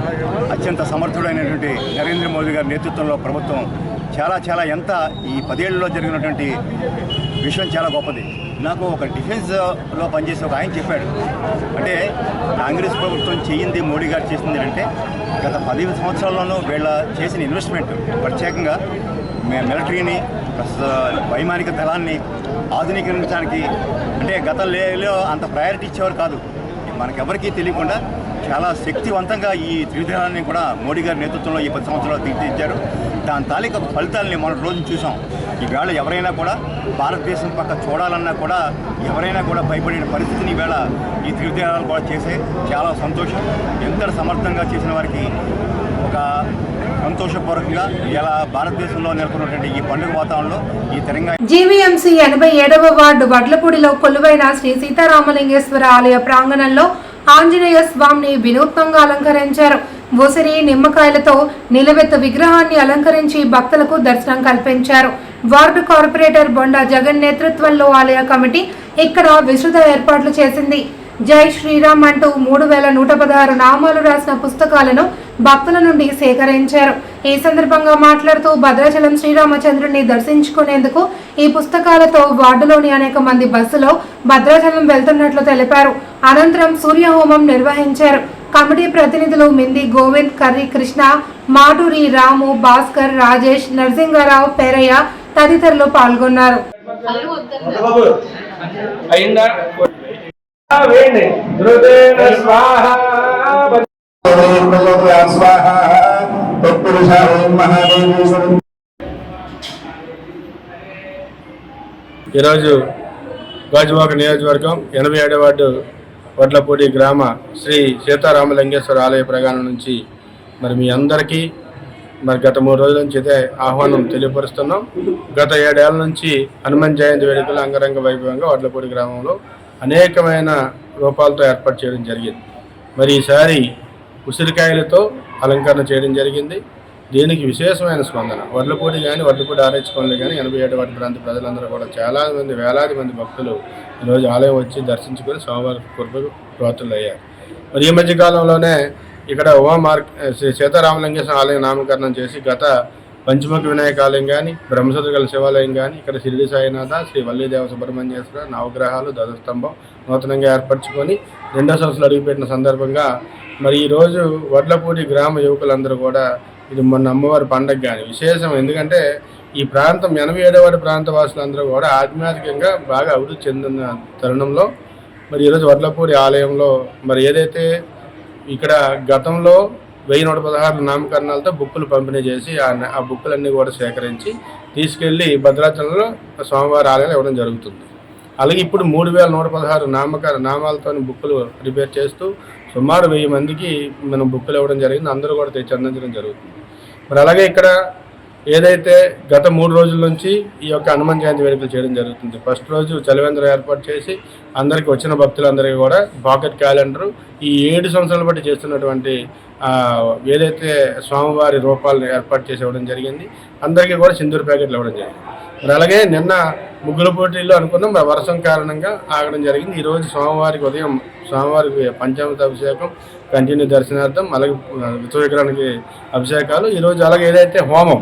Speaker 13: అత్యంత సమర్థుడైనటువంటి నరేంద్ర మోదీ గారి నేతృత్వంలో ప్రభుత్వం చాలా ఎంత ఈ 10 ఏళ్లలో జరిగినటువంటి విషయం చాలా గొప్పది. నాకు ఒక డిఫెన్స్లో పనిచేసే ఒక ఆయన చెప్పాడు, అంటే కాంగ్రెస్ ప్రభుత్వం చేయింది మోడీ గారు చేసింది అంటే గత 15 సంవత్సరాల్లోనూ వీళ్ళ చేసిన ఇన్వెస్ట్మెంట్, ప్రత్యేకంగా మిలిటరీని వైమానిక దళాన్ని ఆధునీకరించడానికి, అంటే గతంలో అంత ప్రయారిటీ ఇచ్చేవారు కాదు. మనకెవరికీ తెలియకుండా చాలా శక్తివంతంగా ఈ త్రివిధానాన్ని కూడా మోడీ గారి నేతృత్వంలో ఈ 10 సంవత్సరాలు తీర్చిదిద్దారు. దాని తాలూకా ఫలితాలని మనం రోజు చూసాం. ఈవేళ ఎవరైనా కూడా భారతదేశం పక్క చూడాలన్నా కూడా ఎవరైనా కూడా భయపడే పరిస్థితిని ఈవేళ ఈ త్రివిధానాలు కూడా చేసే చాలా సంతోషం. ఎంత సమర్థంగా చేసిన వారికి ఒక సంతోషపూర్వకంగా ఇలా భారతదేశంలో నెలకొన్నటువంటి ఈ పండుగ వాతావరణంలో ఈ తెలంగాణ
Speaker 1: జీవీఎంసీ 87వ వార్డు వడ్లపూడిలో కొలువైన శ్రీ సీతారామలింగేశ్వర ఆలయ ప్రాంగణంలో ఆంజనేయ స్వామిని వినూత్నంగా అలంకరించారు. ఉసిరి నిమ్మకాయలతో నిలవెత్తు విగ్రహాన్ని అలంకరించి భక్తులకు దర్శనం కల్పించారు. వార్డు కార్పొరేటర్ బొండా జగన్ నేతృత్వంలో ఆలయ కమిటీ ఇక్కడ విస్తృత ఏర్పాట్లు చేసింది. జై శ్రీరామ్ అంటూ 3116 నామాలు రాసిన పుస్తకాలను భక్తుల నుండి సేకరించారు. ఈ సందర్భంగా మాట్లాడుతూ భద్రాచలం శ్రీరామచంద్రుడిని దర్శించుకునేందుకు ఈ పుస్తకాలతో వార్డులోని అనేక మంది బస్సులో భద్రాచలం వెళ్తున్నట్లు తెలిపారు. అనంతరం సూర్యహోమం నిర్వహించారు. కమిటీ ప్రతినిధులు మింది గోవింద్, కర్రి కృష్ణ, మాటూరి రాము, భాస్కర్, రాజేష్, నరసింగారావు, పేరయ్య తదితరులు పాల్గొన్నారు.
Speaker 17: ఈరోజు గాజువాక నియోజకవర్గం 87వ వార్డు వడ్లపూడి గ్రామ శ్రీ సీతారామలింగేశ్వర ఆలయ ప్రాంగణం నుంచి మరి మీ అందరికీ గత 3 రోజుల నుంచి అయితే ఆహ్వానం తెలియపరుస్తున్నాం. గత 7 ఏళ్ల నుంచి హనుమాన్ జయంతి వేడుకలు అంగరంగ వైభవంగా వడ్లపూడి గ్రామంలో అనేకమైన రూపాలతో ఏర్పాటు చేయడం జరిగింది. మరి ఈసారి ఉసిరికాయలతో అలంకరణ చేయడం జరిగింది. దీనికి విశేషమైన స్పందన వడ్లపూడి కానీ వడ్లపూడి ఆర్హెచ్ కాలనీ కానీ 87 వార్డు ప్రాంత ప్రజలందరూ కూడా చాలామంది వేలాది మంది భక్తులు ఈరోజు ఆలయం వచ్చి దర్శించుకొని స్వామివారి కృపకు పాత్రులు అయ్యారు. మరి ఈ మధ్యకాలంలోనే ఇక్కడ శ్రీ సీతారామలింగేశ్వర ఆలయం నామకరణం చేసి గత పంచముఖి వినాయక ఆలయం కానీ బ్రహ్మసత్రగల శివాలయం కానీ ఇక్కడ షిరిడి సాయినాథ, శ్రీ వల్లీదేవ సుబ్రహ్మణ్యేశ్వర, నవగ్రహాలు, ధ్వజస్తంభం నూతనంగా ఏర్పరచుకొని 2వ సంవత్సరాలు అడుగుపెట్టిన సందర్భంగా మరి ఈరోజు వడ్లపూడి గ్రామ యువకులందరూ కూడా ఇది మొన్న అమ్మవారి పండగ కానీ విశేషం. ఎందుకంటే ఈ ప్రాంతం 87వ వార్డు ప్రాంత వాసులందరూ కూడా ఆధ్యాత్మికంగా బాగా అభివృద్ధి చెందిన తరుణంలో మరి ఈరోజు వడ్లపూడి ఆలయంలో మరి ఏదైతే ఇక్కడ గతంలో 1116 నామకరణాలతో బుక్కులు పంపిణీ చేసి ఆ బుక్కులన్నీ కూడా సేకరించి తీసుకెళ్లి భద్రాచలంలో స్వామివారి ఆలయాలు ఇవ్వడం జరుగుతుంది. అలాగే ఇప్పుడు 3116 నామాలతో బుక్కులు ప్రిపేర్ చేస్తూ సుమారు 1000 మందికి మనం బుక్కులు ఇవ్వడం జరిగింది. అందరూ కూడా తెచ్చి అందించడం జరుగుతుంది. మరి అలాగే ఇక్కడ ఏదైతే గత 3 రోజుల నుంచి ఈ యొక్క హనుమాన్ జయంతి వేడుకలు చేయడం జరుగుతుంది. ఫస్ట్ రోజు చలివేంద్రం ఏర్పాటు చేసి అందరికీ వచ్చిన భక్తులందరికీ కూడా పాకెట్ క్యాలెండరు ఈ 7 సంవత్సరాల బట్టి చేస్తున్నటువంటి ఏదైతే స్వామివారి రూపాలను ఏర్పాటు చేసి ఇవ్వడం జరిగింది. అందరికీ కూడా సింధూరు ప్యాకెట్లు ఇవ్వడం జరిగింది. మరి అలాగే నిన్న ముగ్గుల పోటీల్లో అనుకున్నాం, వర్షం కారణంగా ఆగడం జరిగింది. ఈరోజు స్వామివారికి ఉదయం స్వామివారికి పంచామృత అభిషేకం, కంటిన్యూ దర్శనార్థం, అలాగే విగ్రహానికి అభిషేకాలు ఈరోజు, అలాగే ఏదైతే హోమం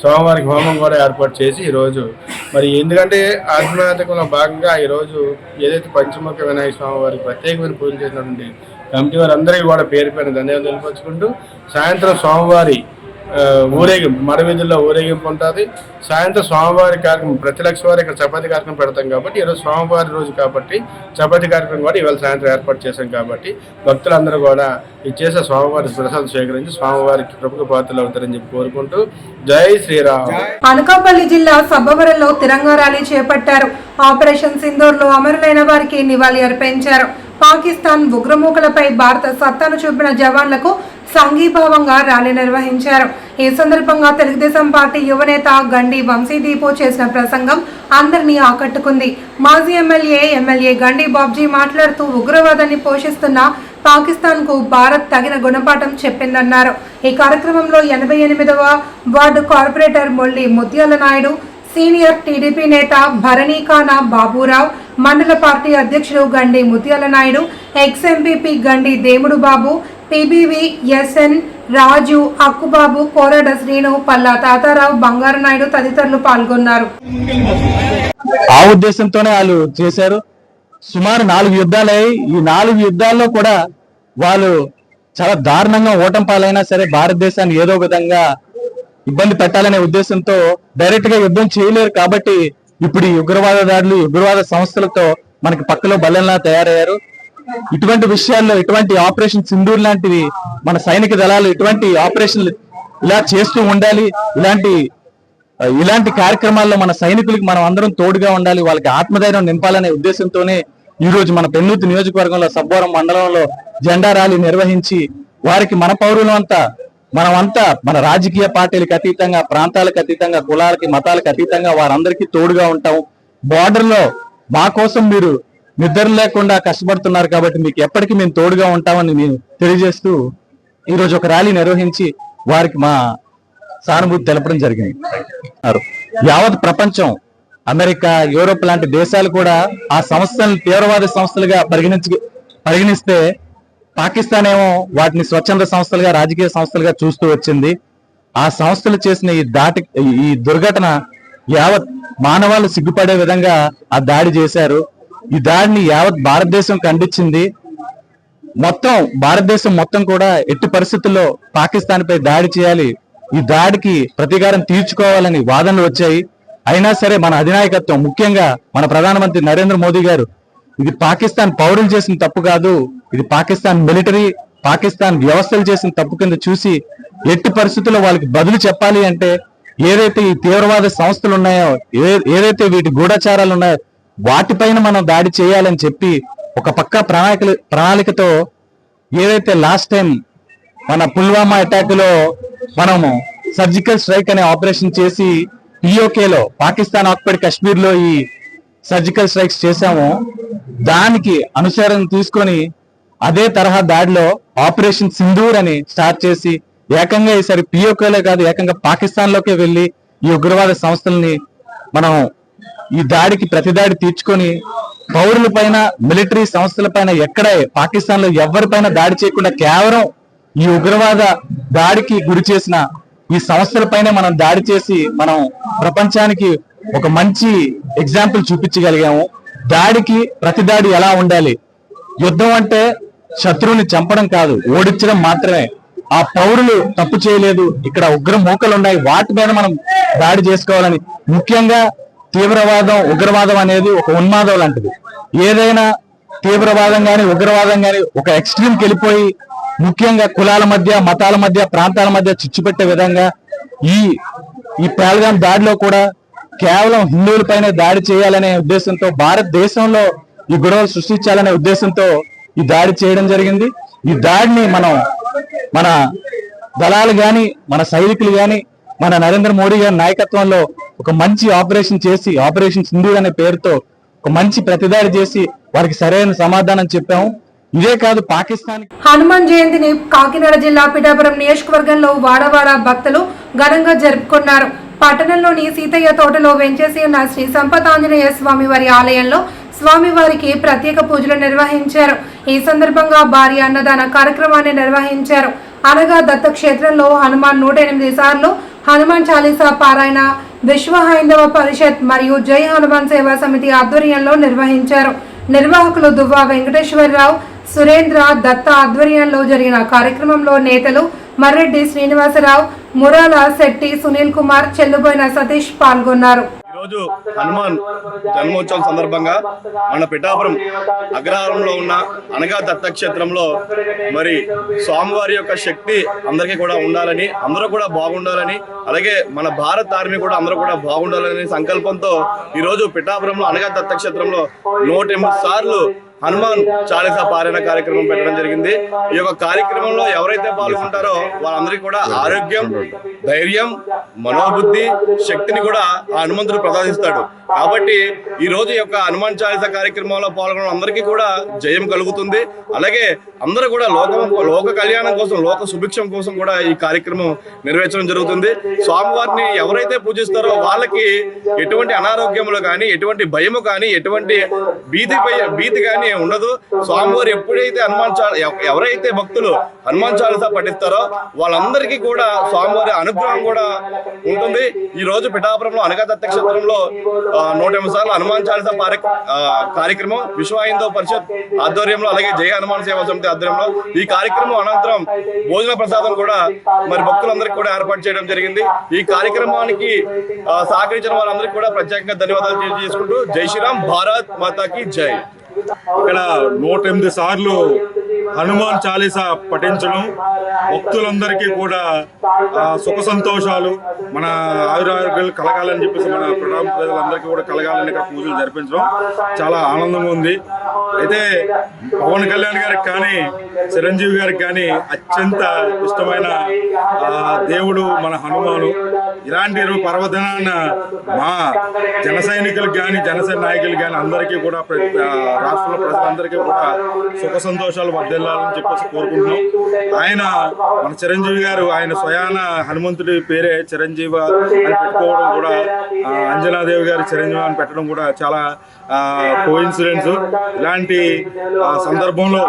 Speaker 17: స్వామివారికి హోమం కూడా ఏర్పాటు చేసి ఈరోజు మరి ఎందుకంటే ఆధ్యాత్మికంలో భాగంగా ఈరోజు ఏదైతే పంచముఖ వినాయక స్వామివారికి ప్రత్యేకమైన పూజలు చేసినటువంటి కమిటీ వారందరికీ కూడా పేరు ధన్యవాదాలు తెలియపరుచుకుంటూ సాయంత్రం స్వామివారి ఊరేగింపు మడవీధుల్లో ఊరేగింపు ఉంటుంది. సాయంత్రం స్వామివారి కార్యక్రమం ప్రతి లక్ష వారు ఇక్కడ చపాతీ కార్యక్రమం పెడతాం కాబట్టి ఈరోజు స్వామివారి రోజు కాబట్టి చపాతీ కార్యక్రమం కూడా ఇవాళ సాయంత్రం ఏర్పాటు చేశాం కాబట్టి భక్తులందరూ కూడా ఇచ్చేసే స్వామివారి ప్రసాదం స్వీకరించి స్వామివారికి కృపకు పాత్రలు అవుతారని చెప్పి కోరుకుంటూ జై శ్రీరామ్.
Speaker 1: అనకాపల్లి జిల్లా సబ్బవరంలో తిరంగా ర్యాలీ చేపట్టారు. ఆపరేషన్ సింధూర్లో అమరులైన వారికి నివాళి అర్పించారు. పాకిస్తాన్ ఉగ్రమూకలపై భారత సత్తాను చూపిన జవాన్లకు సంఘీభావంగా ర్యాలీ నిర్వహించారు. ఈ సందర్భంగా తెలుగుదేశం పార్టీ యువనేత గండి వంశీదీపు చేసిన ప్రసంగం అందరినీ ఆకట్టుకుంది. మాజీ ఎమ్మెల్యే గండి బాబ్జీ మాట్లాడుతూ ఉగ్రవాదాన్ని పోషిస్తున్న పాకిస్తాన్ కు భారత్ తగిన గుణపాఠం చెప్పిందన్నారు. ఈ కార్యక్రమంలో 88వ వార్డు కార్పొరేటర్ మొల్లి ముత్యాల నాయుడు, సీనియర్ టీడీపీ నేత భరణీకానా బాబురావు, మండల పార్టీ అధ్యక్షులు గండి ముత్యాల నాయుడు, ఎక్స్ ఎంపీపీ గండి దేముడు బాబు, పీబీవి ఎస్ఎన్ రాజు, అక్కుబాబు, కోరడ శ్రీను, పల్లా తాతారావు, బంగారు నాయుడు తదితరులు పాల్గొన్నారు.
Speaker 18: ఆ ఉద్దేశంతోనే వాళ్ళు చేశారు. సుమారు 4 యుద్ధాలయ్యి ఈ 4 యుద్ధాల్లో కూడా వాళ్ళు చాలా దారుణంగా ఓటమి పాలైనా సరే భారతదేశాన్ని ఏదో విధంగా ఇబ్బంది పెట్టాలనే ఉద్దేశంతో డైరెక్ట్ గా యుద్ధం చేయలేరు. కాబట్టి ఇప్పుడు ఈ ఉగ్రవాద దాడులు, ఉగ్రవాద సంస్థలతో మనకి పక్కలో బల్లెంలా తయారయ్యారు. ఇటువంటి విషయాల్లో ఇటువంటి ఆపరేషన్ సింధూర్ లాంటివి మన సైనిక దళాలు ఇటువంటి ఆపరేషన్లు ఇలా చేస్తూ ఉండాలి. ఇలాంటి కార్యక్రమాల్లో మన సైనికులకి మనం అందరం తోడుగా ఉండాలి, వాళ్ళకి ఆత్మధైర్యం నింపాలనే ఉద్దేశంతోనే ఈ రోజు మన పెన్నూతు నియోజకవర్గంలో సబ్బవరం మండలంలో జెండా ర్యాలీ నిర్వహించి వారికి మన పౌరులంతా మనమంతా మన రాజకీయ పార్టీలకు అతీతంగా, ప్రాంతాలకు అతీతంగా, కులాలకి మతాలకు అతీతంగా వారందరికీ తోడుగా ఉంటాం. బార్డర్ లో మా కోసం మీరు నిద్ర లేకుండా కష్టపడుతున్నారు కాబట్టి మీకు ఎప్పటికీ మేము తోడుగా ఉంటామని మేము తెలియజేస్తూ ఈ రోజు ఒక ర్యాలీ నిర్వహించి వారికి మా సానుభూతి తెలపడం జరిగింది. యావత్ ప్రపంచం, అమెరికా, యూరోప్ లాంటి దేశాలు కూడా ఆ సంస్థలను తీవ్రవాద సంస్థలుగా పరిగణిస్తే పాకిస్తాన్ ఏమో వాటిని స్వచ్ఛంద సంస్థలుగా, రాజకీయ సంస్థలుగా చూస్తూ వచ్చింది. ఆ సంస్థలు చేసిన ఈ దుర్ఘటన యావత్ మానవాళ్ళు సిగ్గుపడే విధంగా ఆ దాడి చేశారు. ఈ దాడిని యావత్ భారతదేశం ఖండించింది. మొత్తం భారతదేశం మొత్తం కూడా ఎట్టి పరిస్థితుల్లో పాకిస్తాన్ పై దాడి చేయాలి, ఈ దాడికి ప్రతీకారం తీర్చుకోవాలని వాదనలు వచ్చాయి. అయినా సరే మన అధినాయకత్వం, ముఖ్యంగా మన ప్రధానమంత్రి నరేంద్ర మోదీ గారు ఇది పాకిస్తాన్ పౌరులు చేసిన తప్పు కాదు, ఇది పాకిస్తాన్ మిలిటరీ, పాకిస్తాన్ వ్యవస్థలు చేసిన తప్పు కింద చూసి ఎట్టి పరిస్థితుల్లో వాళ్ళకి బదులు చెప్పాలి అంటే ఏదైతే ఈ తీవ్రవాద సంస్థలు ఉన్నాయో, ఏదైతే వీటి గూఢచారాలు ఉన్నాయో వాటిపైన మనం దాడి చేయాలని చెప్పి ఒక పక్క ప్రణాళికతో ఏదైతే లాస్ట్ టైం మన పుల్వామా అటాక్ లో మనము సర్జికల్ స్ట్రైక్ అనే ఆపరేషన్ చేసి పిఓకేలో, పాకిస్తాన్ ఆక్యుపైడ్ కాశ్మీర్ లో ఈ సర్జికల్ స్ట్రైక్స్ చేశాము, దానికి అనుసరణ తీసుకొని అదే తరహా దాడిలో ఆపరేషన్ సింధూర్ అని స్టార్ట్ చేసి ఏకంగా ఈసారి పిఓకేలో కాదు, ఏకంగా పాకిస్తాన్ లోకే వెళ్లి ఈ ఉగ్రవాద సంస్థల్ని మనం ఈ దాడికి ప్రతిదాడి తీర్చుకొని పౌరుల పైన, మిలిటరీ సంస్థల పైన ఎక్కడ పాకిస్తాన్ లో ఎవరిపైన దాడి చేయకుండా కేవలం ఈ ఉగ్రవాద దాడికి గురి చేసిన ఈ సంస్థలపైనే మనం దాడి చేసి మనం ప్రపంచానికి ఒక మంచి ఎగ్జాంపుల్ చూపించగలిగాము. దాడికి ప్రతిదాడి ఎలా ఉండాలి, యుద్ధం అంటే శత్రువుని చంపడం కాదు, ఓడించడం మాత్రమే. ఆ పౌరులు తప్పు చేయలేదు, ఇక్కడ ఉగ్ర మూకలు ఉన్నాయి, వాటి మీద మనం దాడి చేసుకోవాలని. ముఖ్యంగా తీవ్రవాదం, ఉగ్రవాదం అనేది ఒక ఉన్మాదం లాంటిది. ఏదైనా తీవ్రవాదం గాని, ఉగ్రవాదం గాని ఒక ఎక్స్ట్రీమ్కి వెళ్ళిపోయి ముఖ్యంగా కులాల మధ్య, మతాల మధ్య, ప్రాంతాల మధ్య చిచ్చుపెట్టే విధంగా ఈ పహల్గాం దాడిలో కూడా కేవలం హిందువులపైనే దాడి చేయాలనే ఉద్దేశంతో, భారతదేశంలో ఈ గొడవలు సృష్టించాలనే ఉద్దేశంతో ఈ దాడి చేయడం జరిగింది. ఈ దాడిని మన దళాలు గాని, మన సైనికులు గాని, మన నరేంద్ర మోడీ గారి నాయకత్వంలో ఒక మంచి ఆపరేషన్ చేసి, ఆపరేషన్ సింధూర్ అనే పేరుతో ఒక మంచి ప్రతిదాడి చేసి వారికి సరైన సమాధానం చెప్పాము. ఇదే కాదు, పాకిస్తాన్
Speaker 1: హనుమాన్ జయంతిని కాకినాడ జిల్లా పిఠాపురం నియోజకవర్గంలో వాడవాడ భక్తులు ఘనంగా జరుపుకున్నారు. పట్టణంలోని సీతయ్య తోటలో వెంచేసి ఉన్న శ్రీ సంపతాంజనేయ స్వామి వారి ఆలయంలో స్వామివారికి ప్రత్యేక పూజలు నిర్వహించారు. ఈ సందర్భంగా భారీ అన్నదాన కార్యక్రమాన్ని నిర్వహించారు. అనగా దత్తక్షేత్రంలో హనుమాన్ 108 సార్లు హనుమాన్ చాలీసా పారాయణ విశ్వ హైందవ పరిషత్ మరియు జై హనుమాన్ సేవా సమితి ఆధ్వర్యంలో నిర్వహించారు. నిర్వాహకులు దువ్వా వెంకటేశ్వరరావు, సురేంద్ర దత్త ఆధ్వర్యంలో జరిగిన కార్యక్రమంలో నేతలు మర్రెడ్డి శ్రీనివాసరావు, మురాల శెట్టి, సునీల్ కుమార్, చెల్లుబోయిన సతీష్ పాల్గొన్నారు.
Speaker 14: ఈరోజు హనుమాన్ జన్మోత్సవం సందర్భంగా మన పిఠాపురం అగ్రహారంలో ఉన్న అనగా దత్తక్షేత్రంలో మరి స్వామివారి యొక్క శక్తి అందరికీ కూడా ఉండాలని, అందరూ కూడా బాగుండాలని, అలాగే మన భారత్ ఆర్మీ కూడా అందరూ కూడా బాగుండాలని సంకల్పంతో ఈరోజు పిఠాపురంలో అనగా దత్తక్షేత్రంలో 108 సార్లు హనుమాన్ చాలీసా పారాయణ కార్యక్రమం పెట్టడం జరిగింది. ఈ యొక్క కార్యక్రమంలో ఎవరైతే పాల్గొంటారో వాళ్ళందరికీ కూడా ఆరోగ్యం, ధైర్యం, మనోబుద్ధి, శక్తిని కూడా ఆ హనుమంతుడు ప్రసాదిస్తాడు. కాబట్టి ఈ రోజు ఈ యొక్క హనుమాన్ చాలీసా కార్యక్రమంలో పాల్గొన్న అందరికీ కూడా జయం కలుగుతుంది. అలాగే అందరూ కూడా లోక కళ్యాణం కోసం, లోక సుభిక్షం కోసం కూడా ఈ కార్యక్రమం నిర్వహించడం జరుగుతుంది. స్వామివారిని ఎవరైతే పూజిస్తారో వాళ్ళకి ఎటువంటి అనారోగ్యములు కానీ, ఎటువంటి భయము కానీ, ఎటువంటి భీతి కానీ ఉండదు. స్వామివారు ఎప్పుడైతే ఎవరైతే భక్తులు హనుమాన్ చాలీసా పఠిస్తారో వాళ్ళందరికీ కూడా స్వామివారి అనుగ్రహం కూడా ఉంటుంది. ఈ రోజు పిఠాపురంలో అనగా దత్త క్షేత్రంలో 108 సార్లు హనుమాన్ చాలీసా కార్యక్రమం విశ్వ హిందూ పరిషత్ ఆధ్వర్యంలో, అలాగే జయ హనుమాన్ సేవా సమితి ఆధ్వర్యంలో ఈ కార్యక్రమం అనంతరం భోజన ప్రసాదం కూడా మరి భక్తులందరికీ కూడా ఏర్పాటు చేయడం జరిగింది. ఈ కార్యక్రమానికి సహకరించిన వారందరికీ కూడా ప్రత్యేకంగా ధన్యవాదాలు తెలియజేసుకుంటూ జై శ్రీరామ్, భారత్ మాతాకి జై.
Speaker 15: ఇక్కడ 108 సార్లు హనుమాన్ చాలీసా పఠించడం భక్తులందరికీ కూడా సుఖ సంతోషాలు, మన ఆయురారోగ్యాలు కలగాలని చెప్పేసి మన ప్రణామ ప్రజలందరికీ కూడా కలగాలని ఇక్కడ పూజలు జరిపించడం చాలా ఆనందంగా ఉంది. అయితే పవన్ కళ్యాణ్ గారికి కానీ, చిరంజీవి గారికి కానీ అత్యంత ఇష్టమైన దేవుడు మన హనుమాను. ఇలాంటి పర్వదినాన్న మా జన సైనికులకు కానీ, జనసేన నాయకులకు కానీ అందరికీ కూడా రాష్ట్రంలో ప్రజలందరికీ కూడా సుఖ సంతోషాలు వర్ధిల్లాలని చెప్పేసి కోరుకుంటున్నాం. ఆయన మన చిరంజీవి గారు ఆయన స్వయాన హనుమంతుడి పేరే చిరంజీవి అని పెట్టుకోవడం కూడా, అంజనాదేవి గారు చిరంజీవి అని పెట్టడం కూడా చాలా కోఇన్సిడెన్స్. ఇలాంటి సందర్భంలో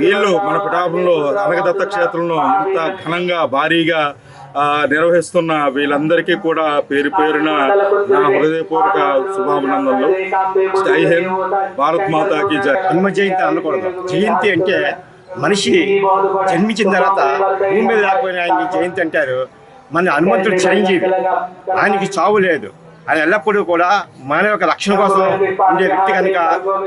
Speaker 15: వీళ్ళు మన పిఠాపురంలో అనగదత్త క్షేత్రంలో ఇంత ఘనంగా భారీగా నిర్వహిస్తున్న వీళ్ళందరికీ కూడా పేరు పేరున నా హృదయపూర్వక శుభాభినందనలు. జై హింద్, భారత్ మాతాకి జై.
Speaker 12: హనుమ జయంతి అనకూడదు. జయంతి అంటే మనిషి జన్మించిన తర్వాత భూమి మీద రాకపోయిన ఆయనకి జయంతి అంటారు. మన హనుమంతుడు చిరంజీవి, ఆయనకి చావు లేదు. ఆయన ఎల్లప్పుడూ కూడా మన యొక్క రక్షణ కోసం ఉండే వ్యక్తి కనుక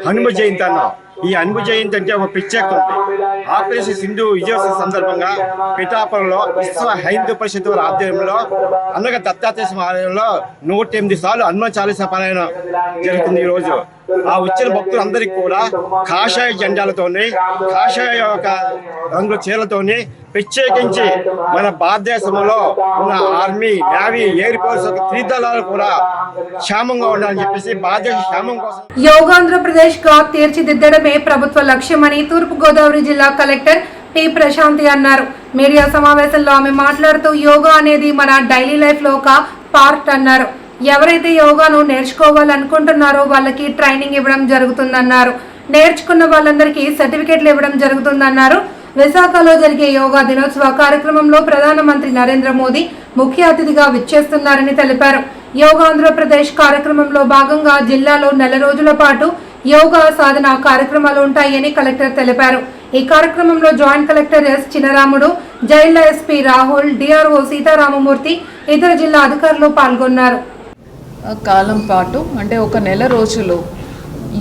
Speaker 12: హనుమ జయంతి అన్నాం. ఈ హనుమ జయంతి అంటే ఒక ప్రత్యేకత ఉంది. ఆపరేషన్ సింధు విజయోత్సవ సందర్భంగా పిఠాపురంలో విశ్వ హైందూ పరిషత్ వారి ఆధ్వర్యంలో అనగా దత్తాత్రేయ ఆలయంలో 108 సార్లు హనుమాన్ చాలీసా పారాయణ జరుగుతుంది. ఈ రోజు ఆ వచ్చిన భక్తులందరికీ కూడా కాషాయ జెండాలతోని, కాషాయ యొక్క రంగుల చీరలతోని ప్రత్యేకించి మన భారతదేశంలో ఉన్న ఆర్మీ, నేవీ, ఎయిర్ ఫోర్స్ త్రిదళాలు కూడా క్షేమంగా ఉండాలని చెప్పేసి భారతదేశ క్షేమం కోసం
Speaker 1: యోగాంధ్రప్రదేశ్ గా తీర్చిదిద్దడమే ప్రభుత్వ లక్ష్యమని తూర్పుగోదావరి జిల్లా కలెక్టర్ టి ప్రశాంతి అన్నారు. మీడియా సమావేశంలో ఆమె మాట్లాడుతూ యోగా అనేది మన డైలీ లైఫ్ లో ఒక పార్ట్ అన్నారు. ఎవరైతే యోగాను నేర్చుకోవాలనుకుంటున్నారో వాళ్ళకి ట్రైనింగ్ ఇవ్వడం జరుగుతుందన్నారు. నేర్చుకున్న వాళ్ళందరికీ సర్టిఫికెట్లు ఇవ్వడం జరుగుతుందన్నారు. విశాఖలో జరిగే యోగా దినోత్సవ కార్యక్రమంలో ప్రధానమంత్రి నరేంద్ర మోదీ ముఖ్య అతిథిగా విచ్చేస్తున్నారని తెలిపారు. యోగాంధ్రప్రదేశ్ కార్యక్రమంలో భాగంగా జిల్లాలో 4 రోజుల పాటు యోగా సాధన కార్యక్రమాలు ఉంటాయని కలెక్టర్ తెలిపారు. ఈ కార్యక్రమంలో జాయింట్ కలెక్టర్ ఎస్ చినరాముడు, జైళ్ల ఎస్పీ రాహుల్, డిఆర్ఓ సీతారామమూర్తి, ఇతర జిల్లా అధికారులు పాల్గొన్నారు.
Speaker 19: కాలం పాటు అంటే ఒక నెల రోజులు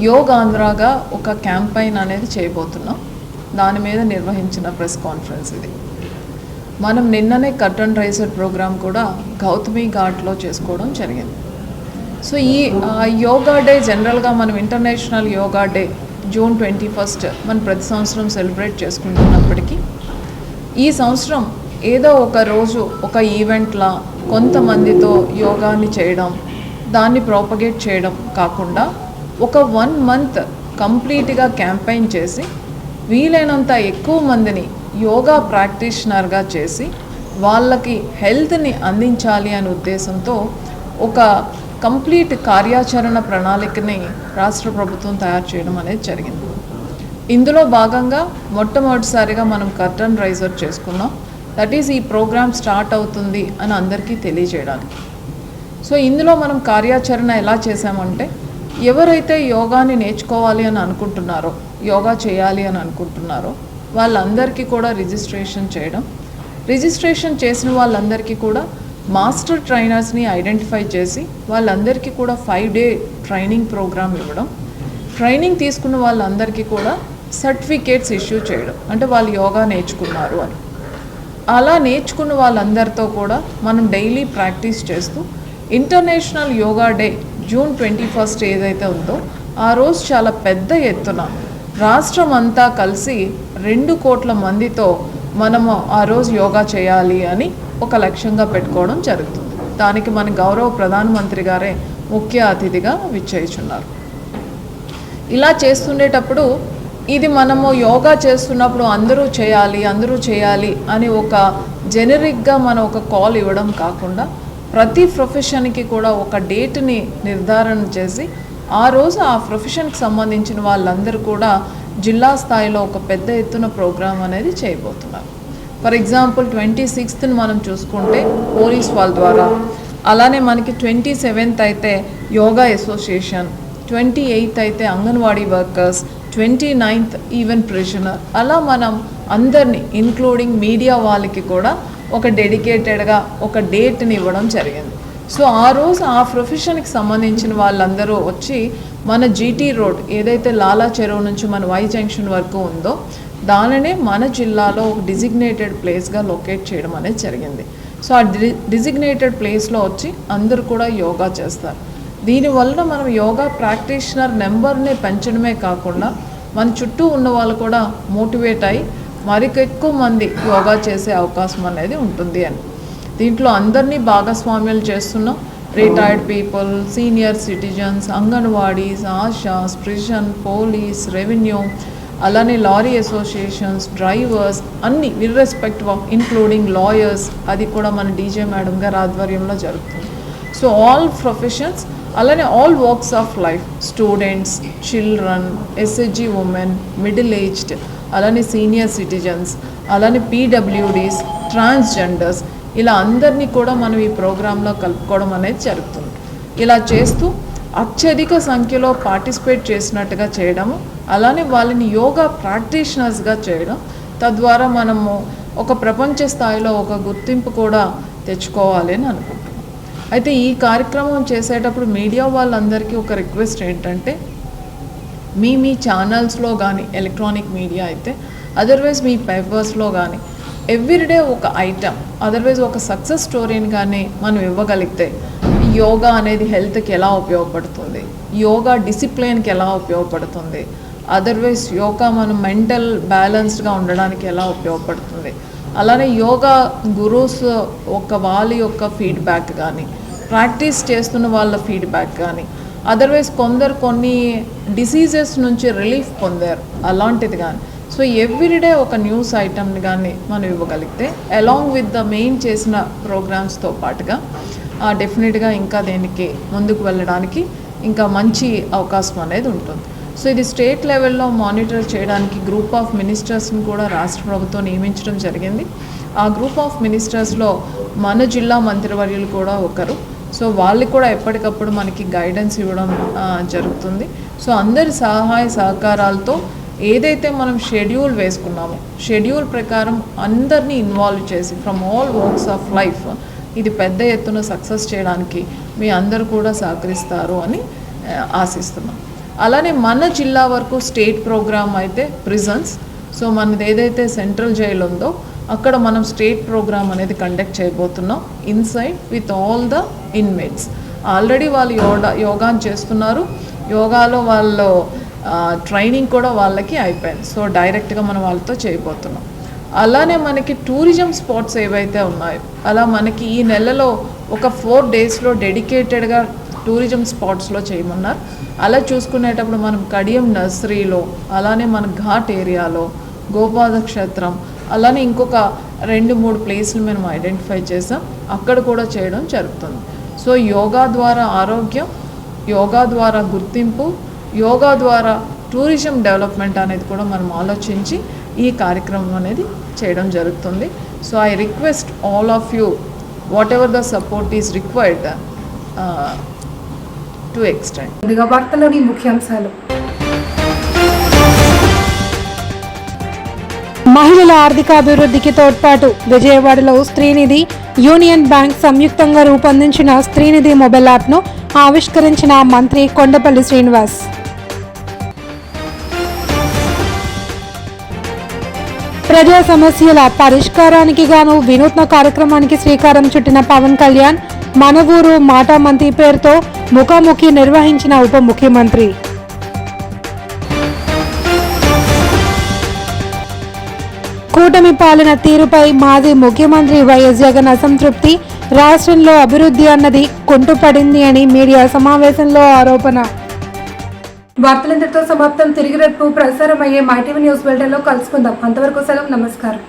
Speaker 19: యోగాంధ్రగా ఒక క్యాంపెయిన్ అనేది చేయబోతున్నాం. దాని మీద నిర్వహించిన ప్రెస్ కాన్ఫరెన్స్ ఇది. మనం నిన్ననే కర్టన్ రైజర్ ప్రోగ్రామ్ కూడా గౌతమి ఘాట్లో చేసుకోవడం జరిగింది. సో ఈ యోగా డే జనరల్గా మనం ఇంటర్నేషనల్ యోగా డే జూన్ 21 మనం ప్రతి సంవత్సరం సెలబ్రేట్ చేసుకుంటున్నప్పటికీ ఈ సంవత్సరం ఏదో ఒక రోజు ఒక ఈవెంట్లా కొంతమందితో యోగాని చేయడం, దాన్ని ప్రాపగేట్ చేయడం కాకుండా ఒక 1 month కంప్లీట్గా క్యాంపెయిన్ చేసి వీలైనంత ఎక్కువ మందిని యోగా ప్రాక్టీషనర్గా చేసి వాళ్ళకి హెల్త్ని అందించాలి అనే ఉద్దేశంతో ఒక కంప్లీట్ కార్యాచరణ ప్రణాళికని రాష్ట్ర ప్రభుత్వం తయారు చేయడం అనేది జరిగింది. ఇందులో భాగంగా మొట్టమొదటిసారిగా మనం కర్టన్ రైజర్ చేసుకున్నాం. దట్ ఈజ్ ఈ ప్రోగ్రామ్ స్టార్ట్ అవుతుంది అని అందరికీ తెలియజేయడానికి. సో ఇందులో మనం కార్యాచరణ ఎలా చేసామంటే ఎవరైతే యోగాని నేర్చుకోవాలి అని అనుకుంటున్నారో, యోగా చేయాలి అని అనుకుంటున్నారో వాళ్ళందరికీ కూడా రిజిస్ట్రేషన్ చేయడం, రిజిస్ట్రేషన్ చేసిన వాళ్ళందరికీ కూడా మాస్టర్ ట్రైనర్స్ని ఐడెంటిఫై చేసి వాళ్ళందరికీ కూడా 5 day ట్రైనింగ్ ప్రోగ్రామ్ ఇవ్వడం, ట్రైనింగ్ తీసుకున్న వాళ్ళందరికీ కూడా సర్టిఫికేట్స్ ఇష్యూ చేయడం, అంటే వాళ్ళు యోగా నేర్చుకున్నారు అని. అలా నేర్చుకున్న వాళ్ళందరితో కూడా మనం డైలీ ప్రాక్టీస్ చేస్తూ ఇంటర్నేషనల్ యోగా డే జూన్ 21 ఏదైతే ఉందో ఆ రోజు చాలా పెద్ద ఎత్తున రాష్ట్రం అంతా కలిసి 2 కోట్ల మందితో మనము ఆ రోజు యోగా చేయాలి అని ఒక లక్ష్యంగా పెట్టుకోవడం జరుగుతుంది. దానికి మన గౌరవ ప్రధానమంత్రి గారే ముఖ్య అతిథిగా విచ్చేయుచున్నారు. ఇలా చేస్తుండేటప్పుడు ఇది మనము యోగా చేస్తున్నప్పుడు అందరూ చేయాలి అని ఒక జెనరిక్గా మనం ఒక కాల్ ఇవ్వడం కాకుండా ప్రతి ప్రొఫెషన్కి కూడా ఒక డేట్ని నిర్ధారణ చేసి ఆ రోజు ఆ ప్రొఫెషన్కి సంబంధించిన వాళ్ళందరూ కూడా జిల్లా స్థాయిలో ఒక పెద్ద ఎత్తున ప్రోగ్రాం అనేది చేయబోతున్నారు. ఫర్ ఎగ్జాంపుల్ 26th మనం చూసుకుంటే పోలీస్ వాళ్ళ ద్వారా, అలానే మనకి 27th అయితే యోగా అసోసియేషన్, 28th అయితే anganwadi workers, 29th even prisoner, అలా మనం అందరినీ ఇంక్లూడింగ్ మీడియా వాళ్ళకి కూడా ఒక డెడికేటెడ్గా ఒక డేట్ని ఇవ్వడం జరిగింది. సో ఆ రోజు ఆ ప్రొఫెషన్కి సంబంధించిన వాళ్ళందరూ వచ్చి మన జీటీ రోడ్ ఏదైతే లాలా చెరువు నుంచి మన వై జంక్షన్ వరకు ఉందో దానినే మన జిల్లాలో ఒక డిజిగ్నేటెడ్ ప్లేస్గా లొకేట్ చేయడం అనేది జరిగింది. సో ఆ డిజిగ్నేటెడ్ ప్లేస్లో వచ్చి అందరూ కూడా యోగా చేస్తారు. దీనివల్ల మనం యోగా ప్రాక్టీషనర్ నెంబర్ని పెంచడమే కాకుండా మన చుట్టూ ఉన్న వాళ్ళు కూడా మోటివేట్ అయ్యి మరికెక్కువ మంది యోగా చేసే అవకాశం అనేది ఉంటుంది అని. దీంట్లో అందరినీ భాగస్వామ్యాలు చేస్తున్నాం. Retired people, senior citizens, anganwadis, ASHAs, prison, police, revenue, అలానే లారీ అసోసియేషన్స్, డ్రైవర్స్, అన్నీ ఇర్రెస్పెక్టివ్ ఆఫ్ ఇంక్లూడింగ్ లాయర్స్, అది కూడా మన డీజే మేడం గారి ఆధ్వర్యంలో జరుగుతుంది. సో ఆల్ ప్రొఫెషన్స్, అలానే all walks of life, students, children, SHG women, middle aged, అలానే సీనియర్ సిటిజన్స్, అలానే పీడబ్ల్యూడీస్, ట్రాన్స్జెండర్స్, ఇలా అందరినీ కూడా మనం ఈ ప్రోగ్రాంలో కలుపుకోవడం అనేది జరుగుతుంది. ఇలా చేస్తూ అత్యధిక సంఖ్యలో పార్టిసిపేట్ చేసినట్టుగా చేయడము, అలానే వాళ్ళని యోగా ప్రాక్టీషనర్స్గా చేయడం, తద్వారా మనము ఒక ప్రపంచ స్థాయిలో ఒక గుర్తింపు కూడా తెచ్చుకోవాలి అని అనుకుంటున్నాం. అయితే ఈ కార్యక్రమం చేసేటప్పుడు మీడియా వాళ్ళందరికీ ఒక రిక్వెస్ట్ ఏంటంటే, మీ ఛానల్స్లో కానీ ఎలక్ట్రానిక్ మీడియా అయితే, అదర్వైజ్ మీ పేపర్స్లో కానీ ఎవ్రీడే ఒక ఐటమ్, అదర్వైజ్ ఒక సక్సెస్ స్టోరీని కానీ మనం ఇవ్వగలిగితే యోగా అనేది హెల్త్కి ఎలా ఉపయోగపడుతుంది, యోగా డిసిప్లిన్కి ఎలా ఉపయోగపడుతుంది, అదర్వైజ్ యోగా మనం మెంటల్ బ్యాలెన్స్డ్గా ఉండడానికి ఎలా ఉపయోగపడుతుంది, అలానే యోగా గురూస్ వాళ్ళ యొక్క ఫీడ్బ్యాక్ కానీ, ప్రాక్టీస్ చేస్తున్న వాళ్ళ ఫీడ్బ్యాక్ కానీ, అదర్వైజ్ కొన్ని డిసీజెస్ నుంచి రిలీఫ్ పొందారు అలాంటిది కానీ, సో ఎవ్రీడే ఒక న్యూస్ ఐటమ్ని కానీ మనం ఇవ్వగలిగితే అలాంగ్ విత్ ద మెయిన్ చేసిన ప్రోగ్రామ్స్తో పాటుగా డెఫినెట్గా ఇంకా దీనికి ముందుకు వెళ్ళడానికి ఇంకా మంచి అవకాశం అనేది ఉంటుంది. సో ఇది స్టేట్ లెవెల్లో మానిటర్ చేయడానికి గ్రూప్ ఆఫ్ మినిస్టర్స్ని కూడా రాష్ట్ర ప్రభుత్వం నియమించడం జరిగింది. ఆ గ్రూప్ ఆఫ్ మినిస్టర్స్లో మన జిల్లా మంత్రివర్యులు కూడా ఒకరు. సో వాళ్ళకి కూడా ఎప్పటికప్పుడు మనకి గైడెన్స్ ఇవ్వడం జరుగుతుంది. సో అందరి సహాయ సహకారాలతో ఏదైతే మనం షెడ్యూల్ వేసుకున్నామో షెడ్యూల్ ప్రకారం అందరినీ ఇన్వాల్వ్ చేసి from all walks of life ఇది పెద్ద ఎత్తున సక్సెస్ చేయడానికి మీ అందరూ కూడా సహకరిస్తారు అని ఆశిస్తున్నాం. అలానే మన జిల్లా వరకు స్టేట్ ప్రోగ్రామ్ అయితే ప్రిజన్స్. సో మనది ఏదైతే సెంట్రల్ జైలు ఉందో అక్కడ మనం స్టేట్ ప్రోగ్రామ్ అనేది కండక్ట్ చేయబోతున్నాం inside with all the inmates. Already వాళ్ళు యోగాని చేస్తున్నారు. యోగాలో వాళ్ళు ట్రైనింగ్ కూడా వాళ్ళకి అయిపోయింది. సో డైరెక్ట్గా మనం వాళ్ళతో చేయబోతున్నాం. అలానే మనకి టూరిజం స్పాట్స్ ఏవైతే ఉన్నాయో అలా మనకి ఈ నెలలో ఒక 4 daysలో డెడికేటెడ్గా టూరిజం స్పాట్స్లో చేయమన్నారు. అలా చూసుకునేటప్పుడు మనం కడియం నర్సరీలో, అలానే మన ఘాట్ ఏరియాలో, గోపాద క్షేత్రం, అలానే ఇంకొక 2-3 ప్లేస్లు మేము ఐడెంటిఫై చేసాం. అక్కడ కూడా చేయడం జరుగుతుంది. సో యోగా ద్వారా ఆరోగ్యం, యోగా ద్వారా గుర్తింపు, యోగా ద్వారా టూరిజం డెవలప్మెంట్ అనేది కూడా మనం ఆలోచించి ఈ కార్యక్రమం అనేది చేయడం జరుగుతుంది. So I request all of you whatever the support is required to extend.
Speaker 1: వార్తలోని ముఖ్యాంశాలు.
Speaker 2: మహిళల ఆర్థికాభివృద్ధికి తోడ్పాటు విజయవాడలో స్త్రీనిధి, యూనియన్ బ్యాంక్ సంయుక్తంగా రూపొందించిన స్త్రీనిధి మొబైల్ యాప్ను ఆవిష్కరించిన మంత్రి కొండపల్లి శ్రీనివాస్. ప్రజా సమస్యల పరిష్కారానికి గాను వినూత్న కార్యక్రమానికి శ్రీకారం చుట్టిన పవన్ కళ్యాణ్ మన ఊరు మాట మంత్రి పేరుతో ముఖాముఖి నిర్వహించిన ఉప ముఖ్యమంత్రి. కూటమి పాలన తీరుపై మాజీ ముఖ్యమంత్రి వైఎస్ జగన్ అసంతృప్తి, రాష్ట్రంలో అభివృద్ధి అన్నది కుంటుపడింది అని మీడియా సమావేశంలో ఆరోపణ.
Speaker 1: వార్తలంతటితో సమాప్తం. తిరిగి రేపు ప్రసారమయ్యే మైటీవీ న్యూస్ బులెటిన్లో కలుసుకుందాం. అంతవరకు సెలవు. నమస్కారం.